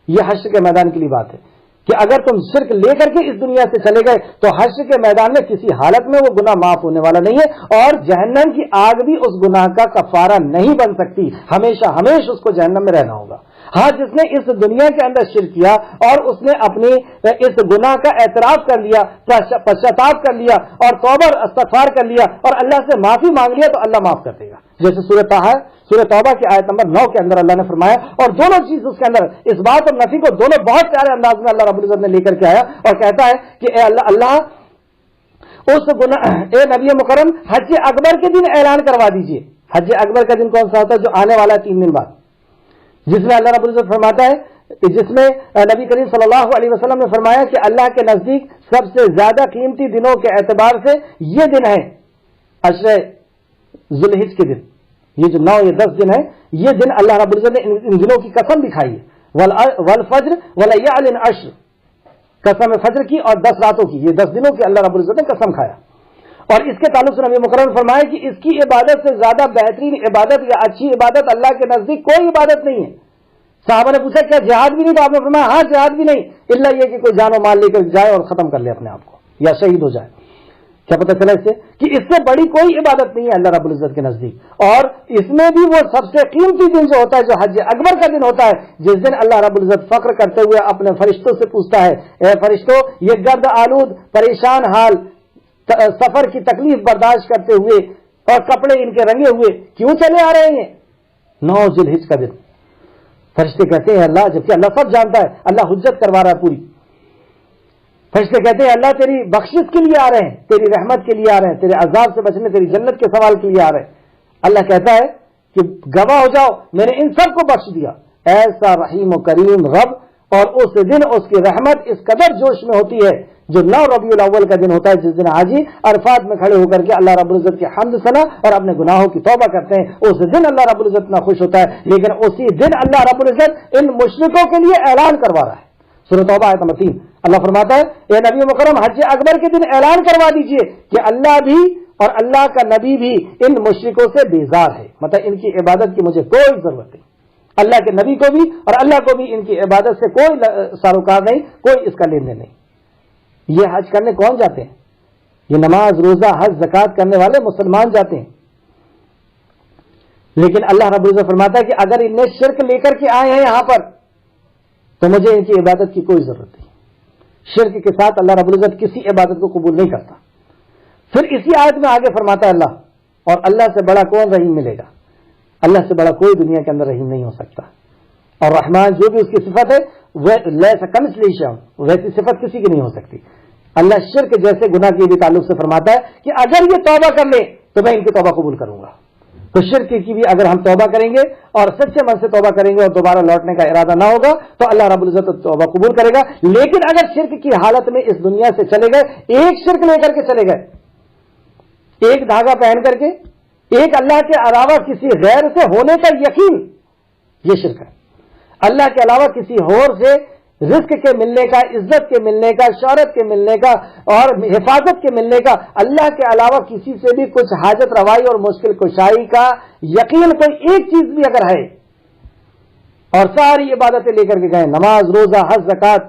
یہ حشر کے میدان کے لیے بات ہے کہ اگر تم شرک لے کر کے اس دنیا سے چلے گئے تو حشر کے میدان میں کسی حالت میں وہ گناہ معاف ہونے والا نہیں ہے، اور جہنم کی آگ بھی اس گناہ کا کفارہ نہیں بن سکتی، ہمیشہ ہمیشہ اس کو جہنم میں رہنا ہوگا۔ ہاں جس نے اس دنیا کے اندر شرک کیا اور اس نے اپنی اس گناہ کا اعتراف کر لیا، پشچاتاپ کر لیا اور توبہ استغفار کر لیا اور اللہ سے معافی مانگ لیا تو اللہ معاف کر دے گا۔ جیسے سورہ توبہ کی آیت نمبر 9 کے اندر اللہ نے فرمایا، اور دونوں چیز اس کے اندر اس بات اور نفی کو دونوں بہت پیارے انداز میں اللہ رب العزت نے لے کر کے آیا اور کہتا ہے کہ اے اللہ اس گناہ، اے نبی مکرم حج اکبر کے دن اعلان کروا دیجئے۔ حج اکبر کا دن کون سا ہوتا ہے؟ جو آنے والا 3 دن بعد، جس میں اللہ رب العزت فرماتا ہے، جس میں نبی کریم صلی اللہ علیہ وسلم نے فرمایا کہ اللہ کے نزدیک سب سے زیادہ قیمتی دنوں کے اعتبار سے یہ دن ہے عشر ذی الحج کے دن، یہ جو 9 یا 10 دن ہے، یہ دن اللہ رب العزت نے ان دنوں کی قسم بھی کھائی ہے، والفجر وليال عشر، قسم فجر کی اور 10 راتوں کی، یہ 10 دنوں کی اللہ رب العزت نے قسم کھایا۔ اور اس کے تعلق سے نبی مکرم نے فرمایا کہ اس کی عبادت سے زیادہ بہترین عبادت یا اچھی عبادت اللہ کے نزدیک کوئی عبادت نہیں ہے۔ صحابہ نے پوچھا کیا جہاد بھی نہیں؟ تو آپ نے فرمایا ہاں جہاد بھی نہیں، الا یہ کہ کوئی جان و مال لے کر جائے اور ختم کر لے اپنے آپ کو یا شہید ہو جائے۔ کیا پتہ چلا اس سے کہ اس سے بڑی کوئی عبادت نہیں ہے اللہ رب العزت کے نزدیک، اور اس میں بھی وہ سب سے قیمتی دن جو ہوتا ہے جو حج اکبر کا دن ہوتا ہے، جس دن اللہ رب العزت فخر کرتے ہوئے اپنے فرشتوں سے پوچھتا ہے، اے فرشتوں یہ گرد آلود پریشان حال سفر کی تکلیف برداشت کرتے ہوئے اور کپڑے ان کے رنگے ہوئے کیوں چلے آ رہے ہیں 9 ذی الحج کا دن؟ فرشتے کہتے ہیں اللہ، جبکہ اللہ سب جانتا ہے، اللہ حجت کروا رہا ہے پوری۔ فرشتے کہتے ہیں اللہ تیری بخشش کے لیے آ رہے ہیں، تیری رحمت کے لیے آ رہے ہیں، تیرے عذاب سے بچنے، تیری جنت کے سوال کے لیے آ رہے ہیں۔ اللہ کہتا ہے کہ گواہ ہو جاؤ میں نے ان سب کو بخش دیا۔ ایسا رحیم و کریم رب، اور اس دن اس کی رحمت اس قدر جوش میں ہوتی ہے جو 9 ربیع الاول کا دن ہوتا ہے، جس دن حاجی عرفات میں کھڑے ہو کر کے اللہ رب العزت کی حمد ثنا اور اپنے گناہوں کی توبہ کرتے ہیں، اس دن اللہ رب العزت اتنا خوش ہوتا ہے۔ لیکن اسی دن اللہ رب العزت ان مشرکوں کے لیے اعلان کروا رہا ہے۔ سورہ توبہ آیت نمبر 3 اللہ فرماتا ہے اے نبی مکرم حج اکبر کے دن اعلان کروا دیجئے کہ اللہ بھی اور اللہ کا نبی بھی ان مشرکوں سے بیزار ہے، مطلب ان کی عبادت کی مجھے کوئی ضرورت نہیں، اللہ کے نبی کو بھی اور اللہ کو بھی ان کی عبادت سے کوئی سروکار نہیں، کوئی اس کا لین دین نہیں۔ یہ حج کرنے کون جاتے ہیں؟ یہ نماز روزہ حج زکات کرنے والے مسلمان جاتے ہیں، لیکن اللہ رب العزت فرماتا ہے کہ اگر انہیں شرک لے کر کے آئے ہیں یہاں پر تو مجھے ان کی عبادت کی کوئی ضرورت نہیں۔ شرک کے ساتھ اللہ رب العزت کسی عبادت کو قبول نہیں کرتا۔ پھر اسی آیت میں آگے فرماتا ہے اللہ، اور اللہ سے بڑا کون رحیم ملے گا؟ اللہ سے بڑا کوئی دنیا کے اندر رحیم نہیں ہو سکتا، اور رحمان جو بھی اس کی صفت ہے وہ لیسا کمثلہ شیء، ویسی صفت کسی کی نہیں ہو سکتی۔ اللہ شرک جیسے گناہ کے بھی تعلق سے فرماتا ہے کہ اگر یہ توبہ کر لے تو میں ان کی توبہ قبول کروں گا۔ تو شرک کی بھی اگر ہم توبہ کریں گے اور سچے من سے توبہ کریں گے اور دوبارہ لوٹنے کا ارادہ نہ ہوگا تو اللہ رب العزت توبہ قبول کرے گا۔ لیکن اگر شرک کی حالت میں اس دنیا سے چلے گئے، ایک شرک لے کر کے چلے گئے، ایک دھاگا پہن کر کے، ایک اللہ کے علاوہ کسی غیر سے ہونے کا یقین، یہ شرک ہے۔ اللہ کے علاوہ کسی اور سے رزق کے ملنے کا، عزت کے ملنے کا، شہرت کے ملنے کا اور حفاظت کے ملنے کا، اللہ کے علاوہ کسی سے بھی کچھ حاجت روائی اور مشکل کشائی کا یقین کوئی ایک چیز بھی اگر ہے، اور ساری عبادتیں لے کر کے گئے، نماز روزہ حج زکات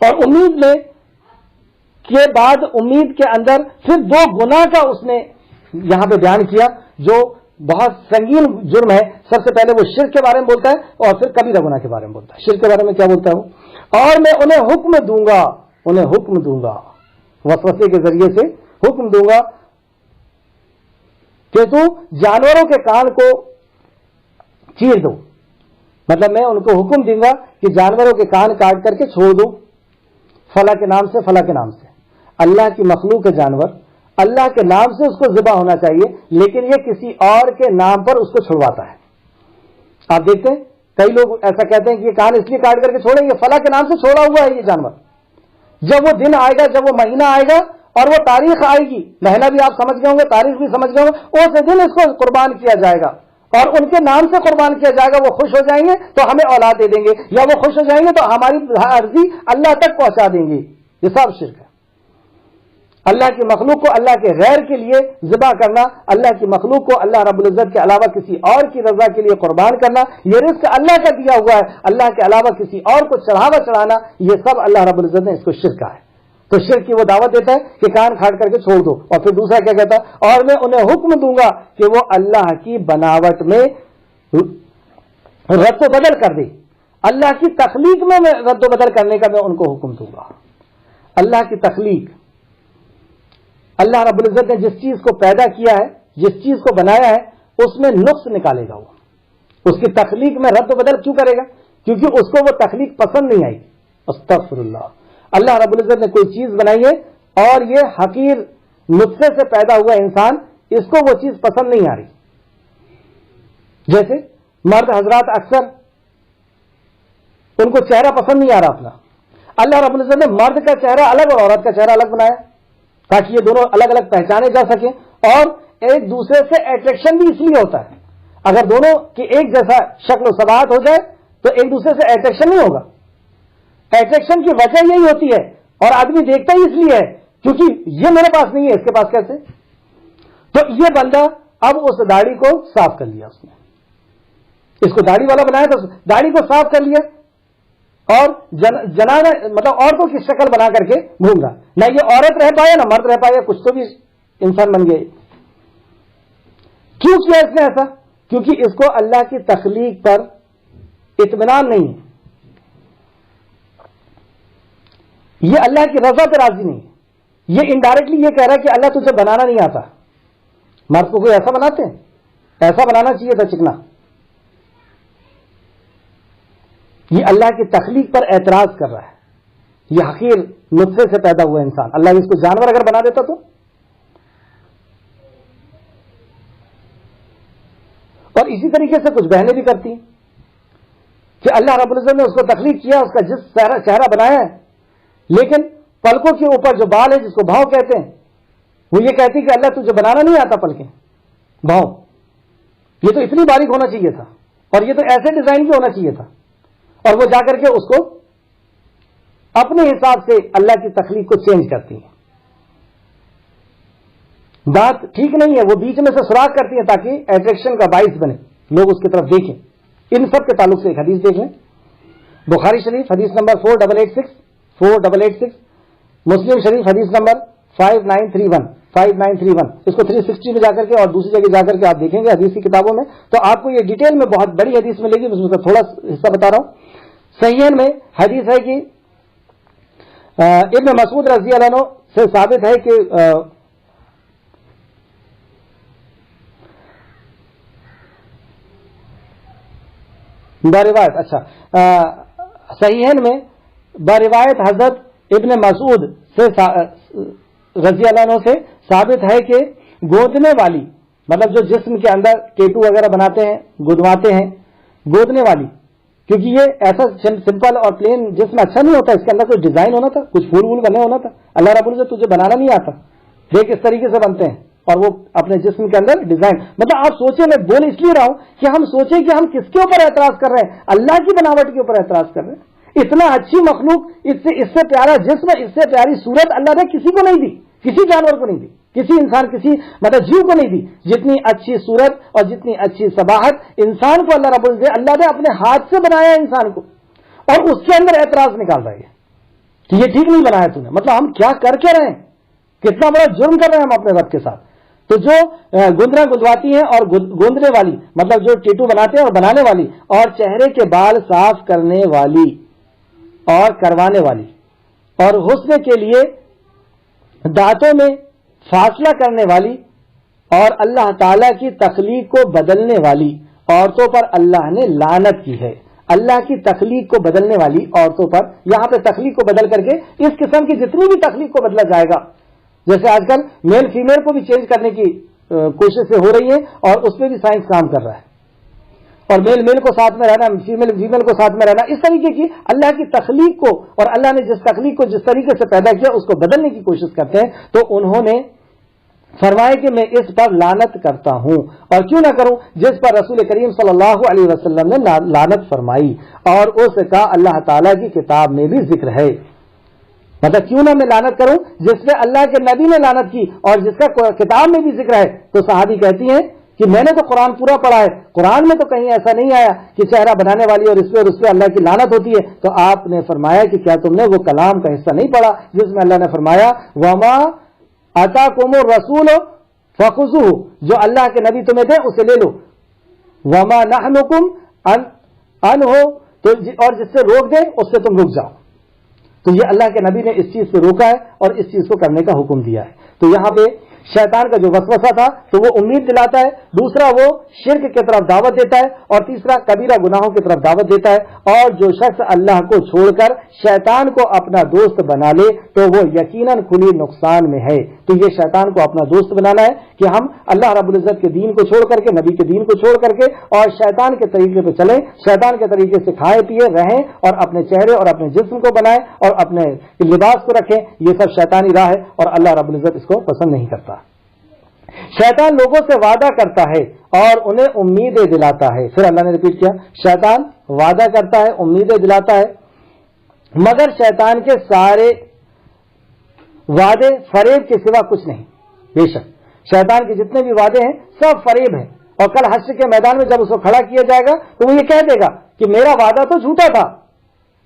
اور امید میں کے بعد امید کے اندر پھر 2 گناہ کا اس نے یہاں پہ بیان کیا جو بہت سنگین جرم ہے. سب سے پہلے وہ شرک کے بارے میں بولتا ہے اور پھر کبیرہ گناہ کے بارے میں بولتا ہے. شرک کے بارے میں کیا بولتا ہے وہ؟ اور میں انہیں حکم دوں گا وسوسے کے ذریعے سے حکم دوں گا کہ تو جانوروں کے کان کو چیر دو. مطلب میں ان کو حکم دوں گا کہ جانوروں کے کان کاٹ کر کے چھوڑ دو فلاں کے نام سے فلاں کے نام سے. اللہ کی مخلوق کے جانور اللہ کے نام سے اس کو ذبح ہونا چاہیے, لیکن یہ کسی اور کے نام پر اس کو چھڑواتا ہے. آپ دیکھتے ہیں کئی لوگ ایسا کہتے ہیں کہ یہ کان اس لیے کاٹ کر کے چھوڑیں, یہ فلاں کے نام سے چھوڑا ہوا ہے یہ جانور. جب وہ دن آئے گا, جب وہ مہینہ آئے گا اور وہ تاریخ آئے گی, مہینہ بھی آپ سمجھ گئے ہوں گے, تاریخ بھی سمجھ گئے ہوں گے, اس دن اس کو قربان کیا جائے گا اور ان کے نام سے قربان کیا جائے گا. وہ خوش ہو جائیں گے تو ہمیں اولاد دے دیں گے, یا وہ خوش ہو جائیں گے تو ہماری عرضی اللہ تک پہنچا دیں گے. یہ سب شرک ہے. اللہ کی مخلوق کو اللہ کے غیر کے لیے ذبح کرنا, اللہ کی مخلوق کو اللہ رب العزت کے علاوہ کسی اور کی رضا کے لیے قربان کرنا, یہ رزق اللہ کا دیا ہوا ہے, اللہ کے علاوہ کسی اور کو چڑھاوا چڑھانا, یہ سب اللہ رب العزت نے اس کو شرک کہا ہے. تو شرک کی وہ دعوت دیتا ہے کہ کان کاٹ کر کے چھوڑ دو, اور پھر دوسرا کیا کہتا ہے, اور میں انہیں حکم دوں گا کہ وہ اللہ کی بناوٹ میں رد و بدل کر دے. اللہ کی تخلیق میں رد و بدل کرنے کا میں ان کو حکم دوں گا. اللہ کی تخلیق, اللہ رب العزت نے جس چیز کو پیدا کیا ہے, جس چیز کو بنایا ہے, اس میں نقص نکالے گا. وہ اس کی تخلیق میں رد و بدل کیوں کرے گا؟ کیونکہ اس کو وہ تخلیق پسند نہیں آئی. استغفر اللہ. اللہ رب العزت نے کوئی چیز بنائی ہے اور یہ حقیر نطفے سے پیدا ہوا انسان, اس کو وہ چیز پسند نہیں آ رہی. جیسے مرد حضرات اکثر ان کو چہرہ پسند نہیں آ رہا اپنا. اللہ رب العزت نے مرد کا چہرہ الگ اور عورت کا چہرہ الگ بنایا تاکہ یہ دونوں الگ الگ پہچانے جا سکیں, اور ایک دوسرے سے اٹریکشن بھی اس لیے ہوتا ہے. اگر دونوں کی ایک جیسا شکل و صباحت ہو جائے تو ایک دوسرے سے اٹریکشن نہیں ہوگا. اٹریکشن کی وجہ یہی ہوتی ہے, اور آدمی دیکھتا ہی اس لیے ہے کیونکہ یہ میرے پاس نہیں ہے, اس کے پاس کیسے. تو یہ بندہ اب اس داڑھی کو صاف کر لیا, اس نے اس کو داڑھی والا بنایا تو داڑھی کو صاف کر لیا, اور جنانا مطلب عورتوں کی شکل بنا کر کے گھوم رہا. نہ یہ عورت رہ پایا نہ مرد رہ پایا, کچھ تو بھی انسان بن گئے. کیوں کیا اس نے ایسا؟ کیونکہ اس کو اللہ کی تخلیق پر اطمینان نہیں ہے, یہ اللہ کی رضا پہ راضی نہیں ہے. یہ انڈائریکٹلی یہ کہہ رہا ہے کہ اللہ تجھے بنانا نہیں آتا. مرد کو کوئی ایسا بناتے ہیں؟ ایسا بنانا چاہیے تھا چکنا. یہ اللہ کی تخلیق پر اعتراض کر رہا ہے. یہ حقیر نطفے سے پیدا ہوا انسان, اللہ اس کو جانور اگر بنا دیتا تو. اور اسی طریقے سے کچھ بہنیں بھی کرتی ہیں کہ اللہ رب العزت نے اس کو تخلیق کیا, اس کا جس چہرہ بنایا ہے, لیکن پلکوں کے اوپر جو بال ہے جس کو بھاؤ کہتے ہیں, وہ یہ کہتی کہ اللہ تجھے بنانا نہیں آتا پلکیں بھاؤ, یہ تو اتنی باریک ہونا چاہیے تھا, اور یہ تو ایسے ڈیزائن کی ہونا چاہیے تھا. اور وہ جا کر کے اس کو اپنے حساب سے اللہ کی تخلیق کو چینج کرتی ہیں. بات ٹھیک نہیں ہے, وہ بیچ میں سے سوراخ کرتی ہیں تاکہ اٹریکشن کا باعث بنے, لوگ اس کی طرف دیکھیں. ان سب کے تعلق سے ایک حدیث دیکھ لیں, بخاری شریف حدیث نمبر 4886, مسلم شریف حدیث نمبر 5931. اس کو 360 میں جا کر کے اور دوسری جگہ جا کر کے آپ دیکھیں گے حدیث کی کتابوں میں, تو آپ کو یہ ڈیٹیل میں بہت بڑی حدیث ملے گی. اس میں تھوڑا حصہ بتا رہا ہوں. صحیحین میں حدیث ہے کہ ابن مسعود رضی اللہ عنہ سے ثابت ہے کہ باروایت صحیحین میں باروایت حضرت ابن مسعود سے رضی اللہ عنہ سے ثابت ہے کہ گودنے والی, مطلب جو جسم کے اندر ٹیٹو وغیرہ بناتے ہیں, گودواتے ہیں, گودنے والی, کیونکہ یہ ایسا سمپل اور پلین جسم اچھا نہیں ہوتا, اس کے اندر کچھ ڈیزائن ہونا تھا, کچھ پھول وول بنے ہونا تھا. اللہ رب العزت تجھے بنانا نہیں آتا, دیکھ اس طریقے سے بنتے ہیں, اور وہ اپنے جسم کے اندر ڈیزائن. مطلب آپ سوچیں, میں بول اس لیے رہا ہوں کہ ہم سوچیں کہ ہم کس کے اوپر اعتراض کر رہے ہیں, اللہ کی بناوٹ کے اوپر اعتراض کر رہے ہیں. اتنا اچھی مخلوق, اس سے پیارا جسم, اس سے پیاری صورت اللہ نے کسی کو نہیں دی, کسی جانور کو نہیں دی, کسی انسان, کسی مطلب جیو کو نہیں دی. جتنی اچھی صورت اور جتنی اچھی صباحت انسان کو اللہ رب العزت, اللہ نے اپنے ہاتھ سے بنایا انسان کو, اور اس کے اندر اعتراض نکال رہا ہے. کہ یہ ٹھیک نہیں بنایا تم نے. مطلب ہم کیا کر کے رہے ہیں, کتنا بڑا جرم کر رہے ہیں ہم اپنے رب کے ساتھ. تو جو گندرا گندواتی ہیں اور گندنے والی, مطلب جو ٹیٹو بناتے ہیں اور بنانے والی, اور چہرے کے بال صاف کرنے والی اور کروانے والی, اور حسن کے لیے دانتوں میں فاصلہ کرنے والی, اور اللہ تعالی کی تخلیق کو بدلنے والی عورتوں پر اللہ نے لعنت کی ہے. اللہ کی تخلیق کو بدلنے والی عورتوں پر, یہاں پہ تخلیق کو بدل کر کے اس قسم کی جتنی بھی تخلیق کو بدلا جائے گا, جیسے آج کل میل فیمیل کو بھی چینج کرنے کی کوششیں ہو رہی ہیں, اور اس پہ بھی سائنس کام کر رہا ہے, اور میل کو ساتھ میں رہنا, فیمیل کو ساتھ میں رہنا, اس طریقے کی اللہ کی تخلیق کو, اور اللہ نے جس تخلیق کو جس طریقے سے پیدا کیا اس کو بدلنے کی کوشش کرتے ہیں. تو انہوں نے فرمائے کہ میں اس پر لعنت کرتا ہوں, اور کیوں نہ کروں جس پر رسول کریم صلی اللہ علیہ وسلم نے لعنت فرمائی, اور اس کا اللہ تعالیٰ کی کتاب میں بھی ذکر ہے. مطلب کیوں نہ میں لعنت کروں جس پہ اللہ کے نبی نے لعنت کی اور جس کا کتاب میں بھی ذکر ہے. تو صحابی کہتی ہیں کہ میں نے تو قرآن پورا پڑھا ہے, قرآن میں تو کہیں ایسا نہیں آیا کہ چہرہ بنانے والی اور اس پہ اللہ کی لعنت ہوتی ہے. تو آپ نے فرمایا کہ کیا تم نے وہ کلام کا حصہ نہیں پڑھا جس میں اللہ نے فرمایا وما آتاکم الرسول فخذوہ, جو اللہ کے نبی تمہیں دے اسے لے لو, وما نہنکم عنہ, تو اور جس سے روک دے اس سے تم رک جاؤ. تو یہ اللہ کے نبی نے اس چیز سے روکا ہے اور اس چیز کو کرنے کا حکم دیا ہے. تو یہاں پہ شیطان کا جو وسوسہ تھا تو وہ امید دلاتا ہے, دوسرا وہ شرک کی طرف دعوت دیتا ہے, اور تیسرا کبیرہ گناہوں کی طرف دعوت دیتا ہے. اور جو شخص اللہ کو چھوڑ کر شیطان کو اپنا دوست بنا لے تو وہ یقیناً کھلی نقصان میں ہے. تو یہ شیطان کو اپنا دوست بنانا ہے کہ ہم اللہ رب العزت کے دین کو چھوڑ کر کے, نبی کے دین کو چھوڑ کر کے, اور شیطان کے طریقے پہ چلیں, شیطان کے طریقے سے کھائیں پیے رہیں, اور اپنے چہرے اور اپنے جسم کو بنائیں اور اپنے لباس کو رکھیں. یہ سب شیطانی راہ ہے اور اللہ رب العزت اس کو پسند نہیں کرتا. شیطان لوگوں سے وعدہ کرتا ہے اور انہیں امیدیں دلاتا ہے. پھر اللہ نے ریپیٹ کیا, شیطان وعدہ کرتا ہے, امیدیں دلاتا ہے, مگر شیطان کے سارے وعدے فریب کے سوا کچھ نہیں. بے شک شیطان کے جتنے بھی وعدے ہیں سب فریب ہیں, اور کل حشر کے میدان میں جب اس کو کھڑا کیا جائے گا تو وہ یہ کہہ دے گا کہ میرا وعدہ تو جھوٹا تھا,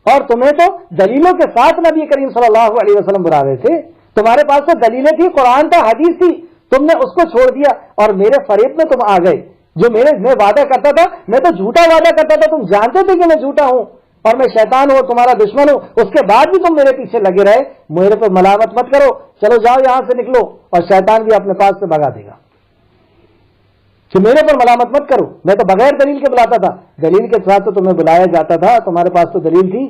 اور تمہیں تو دلیلوں کے ساتھ نبی کریم صلی اللہ علیہ وسلم بلا رہے تھے, تمہارے پاس تو دلیلیں تھی, قرآن تھا, حدیث تھی, تم نے اس کو چھوڑ دیا اور میرے فریب میں تم آ گئے. جو میں وعدہ کرتا تھا, میں تو جھوٹا وعدہ کرتا تھا, تم جانتے تھے کہ میں جھوٹا ہوں اور میں شیطان ہوں, تمہارا دشمن ہوں, اس کے بعد بھی تم میرے پیچھے لگے رہے. میرے پہ ملامت مت کرو, چلو جاؤ یہاں سے نکلو. اور شیطان بھی اپنے پاس سے بھگا دے گا کہ میرے پر ملامت مت کرو, میں تو بغیر دلیل کے بلاتا تھا. دلیل کے ساتھ تو تمہیں بلایا جاتا تھا, تمہارے پاس تو دلیل تھی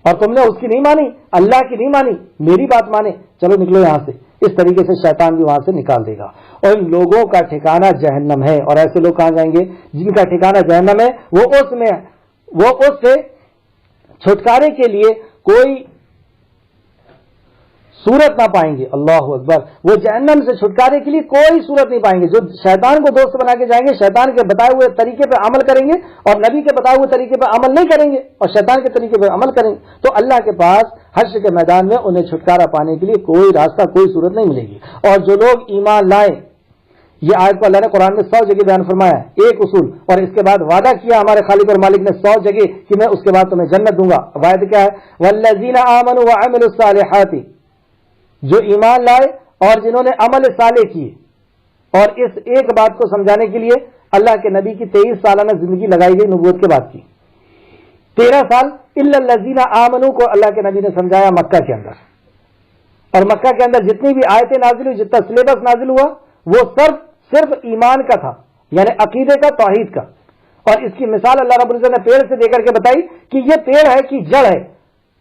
اور تم نے اس کی نہیں مانی, اللہ کی نہیں مانی, میری بات مانے, چلو نکلو یہاں سے. اس طریقے سے شیطان بھی وہاں سے نکال دے گا. اور ان لوگوں کا ٹھکانہ جہنم ہے. اور ایسے لوگ کہاں جائیں گے جن کا ٹھکانہ جہنم ہے, وہ اس سے چھٹکارے کے لیے کوئی صورت نہ پائیں گے. اللہ اکبر, وہ جہنم سے چھٹکارے کے لیے کوئی صورت نہیں پائیں گے. جو شیطان کو دوست بنا کے جائیں گے, شیطان کے بتائے ہوئے طریقے پہ عمل کریں گے اور نبی کے بتائے ہوئے طریقے پہ عمل نہیں کریں گے اور شیطان کے طریقے پہ عمل کریں گے, تو اللہ کے پاس حشر کے میدان میں انہیں چھٹکارا پانے کے لیے کوئی راستہ, کوئی صورت نہیں ملے گی. اور جو لوگ ایمان لائیں, یہ آیت کو اللہ نے قرآن میں 100 جگہ بیان فرمایا ہے, ایک اصول, اور اس کے بعد وعدہ کیا ہمارے خالق اور مالک نے 100 جگہ کہ میں اس کے بعد تمہیں جنت دوں گا. وعدہ کیا ہے, والذین آمنوا وعملوا الصالحات, جو ایمان لائے اور جنہوں نے عمل صالح کیے. اور اس ایک بات کو سمجھانے کے لیے اللہ کے نبی کی 23 سالانہ زندگی لگائی گئی نبوت کے بعد کی. 13 سال الا الذین آمنوا کو اللہ کے نبی نے سمجھایا مکہ کے اندر, اور مکہ کے اندر جتنی بھی آیتیں نازل ہوئی, جتنا سلیبس نازل ہوا, وہ صرف ایمان کا تھا, یعنی عقیدے کا, توحید کا. اور اس کی مثال اللہ رب العزت نے پیڑ سے دے کر کے بتائی کہ یہ پیڑ ہے کہ جڑ ہے.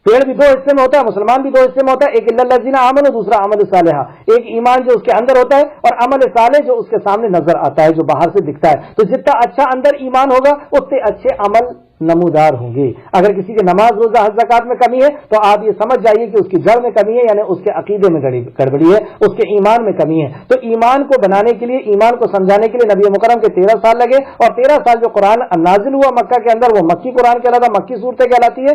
پیڑ بھی 2 حصے میں ہوتا ہے, مسلمان بھی 2 حصے میں ہوتا ہے, ایک الذین آمنوا, دوسرا عمل صالحہ. ایک ایمان جو اس کے اندر ہوتا ہے اور عمل صالح جو اس کے سامنے نظر آتا ہے, جو باہر سے دکھتا ہے. تو جتنا اچھا اندر ایمان ہوگا اتنے اچھے عمل نمودار ہوں گے. اگر کسی کے نماز روزہ حج زکات میں کمی ہے تو آپ یہ سمجھ جائیے کہ اس کی جڑ میں کمی ہے, یعنی اس کے عقیدے میں گڑبڑی ہے, اس کے ایمان میں کمی ہے. تو ایمان کو بنانے کے لیے, ایمان کو سمجھانے کے لیے نبی مکرم کے 13 سال لگے. اور 13 سال جو قرآن نازل ہوا مکہ کے اندر, وہ مکی قرآن کہلاتا, مکی صورتیں کہلاتی ہے.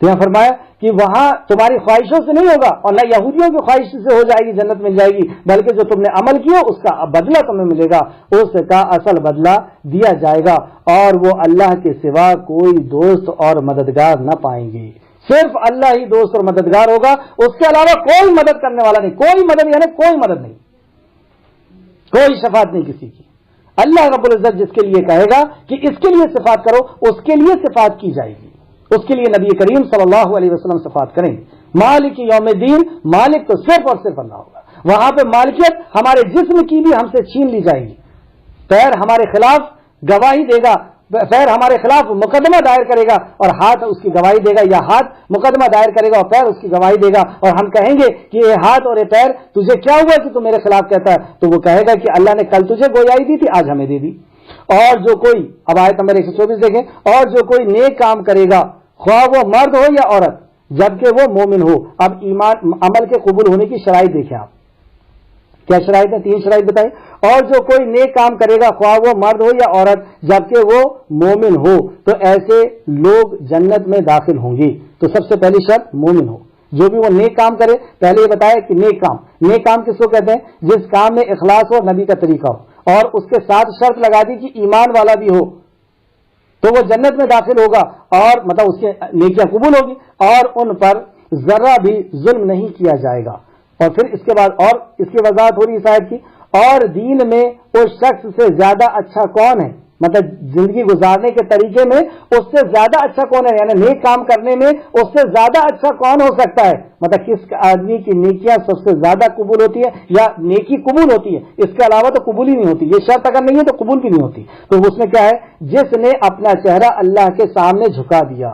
تو یہاں فرمایا کہ وہاں تمہاری خواہشوں سے نہیں ہوگا اور نہ یہودیوں کی خواہش سے ہو جائے گی جنت مل جائے گی، بلکہ جو تم نے عمل کیا اس کا بدلہ تمہیں ملے گا، اس کا اصل بدلہ دیا جائے گا، اور وہ اللہ کے سوا کوئی دوست اور مددگار نہ پائیں گے۔ صرف اللہ ہی دوست اور مددگار ہوگا، اس کے علاوہ کوئی مدد کرنے والا نہیں، کوئی مدد یعنی کوئی مدد نہیں، کوئی شفاعت نہیں کسی کی۔ اللہ رب العزت جس کے لیے کہے گا کہ اس کے لیے صفات کرو، اس کے لیے صفات کی جائے گی، اس کے لیے نبی کریم صلی اللہ علیہ وسلم صفات کریں گے۔ مالک یوم الدین، مالک تو صرف اور صرف اللہ ہوگا، وہاں پہ مالکیت ہمارے جسم کی بھی ہم سے چھین لی جائے گی۔ پیر ہمارے خلاف گواہی دے گا، پیر ہمارے خلاف مقدمہ دائر کرے گا اور ہاتھ اس کی گواہی دے گا، یا ہاتھ مقدمہ دائر کرے گا اور پیر اس کی گواہی دے گا، اور ہم کہیں گے کہ یہ ہاتھ اور یہ پیر تجھے کیا ہوا کہ تو میرے خلاف کہتا ہے؟ تو وہ کہے گا کہ اللہ نے کل تجھے گویائی دی تھی، آج ہمیں دے دی۔ اور جو کوئی، اب آیت نمبر 124 دیکھیں، اور جو کوئی نیک کام کرے گا خواہ وہ مرد ہو یا عورت جبکہ وہ مومن ہو۔ اب ایمان عمل کے قبول ہونے کی شرائط دیکھیں آپ، کیا شرائط ہے؟ 3 شرائط بتائیں۔ اور جو کوئی نیک کام کرے گا خواہ وہ مرد ہو یا عورت جبکہ وہ مومن ہو، تو ایسے لوگ جنت میں داخل ہوں گے۔ تو سب سے پہلی شرط مومن ہو، جو بھی وہ نیک کام کرے۔ پہلے یہ بتایا کہ نیک کام کس کو کہتے ہیں؟ جس کام میں اخلاص ہو، نبی کا طریقہ ہو، اور اس کے ساتھ شرط لگا دی کہ ایمان والا بھی ہو، تو وہ جنت میں داخل ہوگا، اور مطلب اس کے نیکیاں قبول ہوگی، اور ان پر ذرہ بھی ظلم نہیں کیا جائے گا۔ اور پھر اس کے بعد اور اس کی وضاحت ہو رہی ہے شاید کی، اور دین میں اس شخص سے زیادہ اچھا کون ہے، مطلب زندگی گزارنے کے طریقے میں اس سے زیادہ اچھا کون ہے، یعنی نیک کام کرنے میں اس سے زیادہ اچھا کون ہو سکتا ہے، مطلب کس آدمی کی نیکیاں سب سے زیادہ قبول ہوتی ہے یا نیکی قبول ہوتی ہے، اس کے علاوہ تو قبول ہی نہیں ہوتی، یہ شرط اگر نہیں ہے تو قبول بھی نہیں ہوتی۔ تو اس میں کیا ہے؟ جس نے اپنا چہرہ اللہ کے سامنے جھکا دیا،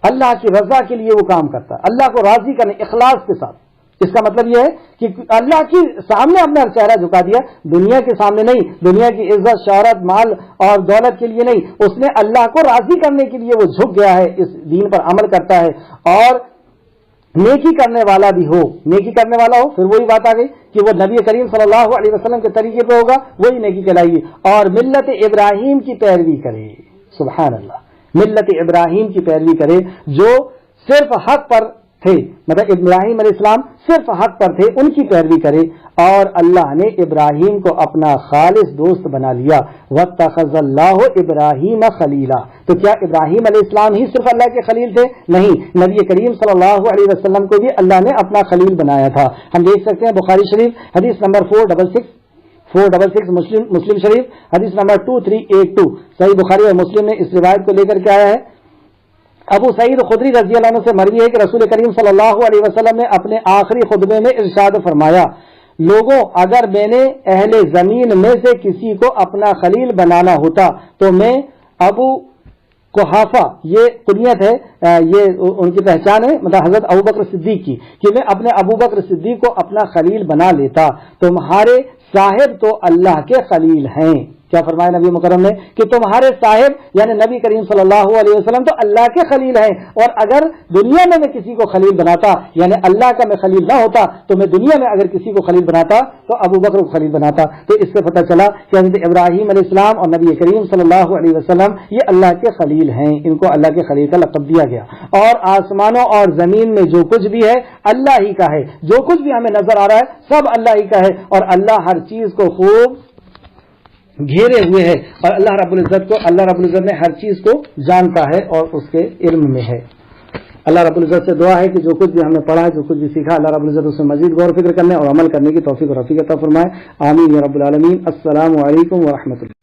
اللہ کی رضا کے لیے وہ کام کرتا ہے، اللہ کو راضی کرنے اخلاص کے ساتھ۔ اس کا مطلب یہ ہے کہ اللہ کے سامنے اپنا چہرہ جھکا دیا، دنیا کے سامنے نہیں، دنیا کی عزت شہرت مال اور دولت کے لیے نہیں، اس نے اللہ کو راضی کرنے کے لیے وہ جھک گیا ہے، اس دین پر عمل کرتا ہے، اور نیکی کرنے والا بھی ہو، نیکی کرنے والا ہو، پھر وہی بات آ گئی کہ وہ نبی کریم صلی اللہ علیہ وسلم کے طریقے پہ ہوگا، وہی نیکی کہلائے گی، اور ملت ابراہیم کی پیروی کرے۔ سبحان اللہ، ملت ابراہیم کی پیروی کرے جو صرف حق پر تھے، مطلب ابراہیم علیہ السلام صرف حق پر تھے، ان کی پیروی کرے، اور اللہ نے ابراہیم کو اپنا خالص دوست بنا لیا۔ واتخذ اللہ ابراہیم خلیلا، تو کیا ابراہیم علیہ السلام ہی صرف اللہ کے خلیل تھے؟ نہیں، نبی کریم صلی اللہ علیہ وسلم کو بھی اللہ نے اپنا خلیل بنایا تھا۔ ہم دیکھ سکتے ہیں بخاری شریف حدیث نمبر 466 مسلم شریف حدیث نمبر 2382، صحیح بخاری اور مسلم نے اس روایت کو لے کر کے آیا ہے۔ ابو سعید خدری رضی اللہ عنہ سے مروی ہے کہ رسول کریم صلی اللہ علیہ وسلم نے اپنے آخری خطبے میں ارشاد فرمایا، لوگوں اگر میں نے اہل زمین میں سے کسی کو اپنا خلیل بنانا ہوتا تو میں ابو قحافہ، یہ کنیت ہے، یہ ان کی پہچان ہے، مطلب حضرت ابوبکر صدیق کی، کہ میں اپنے ابوبکر صدیق کو اپنا خلیل بنا لیتا۔ تمہارے صاحب تو اللہ کے خلیل ہیں۔ کیا فرمایا نبی مکرم نے کہ تمہارے صاحب یعنی نبی کریم صلی اللہ علیہ وسلم تو اللہ کے خلیل ہیں، اور اگر دنیا میں میں کسی کو خلیل بناتا یعنی اللہ کا میں خلیل نہ ہوتا تو میں دنیا میں اگر کسی کو خلیل بناتا تو ابو بکر کو خلیل بناتا۔ تو اس سے پتہ چلا کہ حضرت ابراہیم علیہ السلام اور نبی کریم صلی اللہ علیہ وسلم یہ اللہ کے خلیل ہیں، ان کو اللہ کے خلیل کا لقب دیا گیا۔ اور آسمانوں اور زمین میں جو کچھ بھی ہے اللہ ہی کا ہے، جو کچھ بھی ہمیں نظر آ رہا ہے سب اللہ ہی کا ہے، اور اللہ ہر چیز کو خوب گھیرے ہوئے ہے، اور اللہ رب العزت نے ہر چیز کو جانتا ہے اور اس کے علم میں ہے۔ اللہ رب العزت سے دعا ہے کہ جو کچھ بھی ہم نے پڑھا ہے، جو کچھ بھی سیکھا، اللہ رب العزت اس میں مزید غور و فکر کرنے اور عمل کرنے کی توفیق و رفیق عطا فرمائے۔ آمین یا رب العالمین۔ السلام علیکم ورحمۃ اللہ۔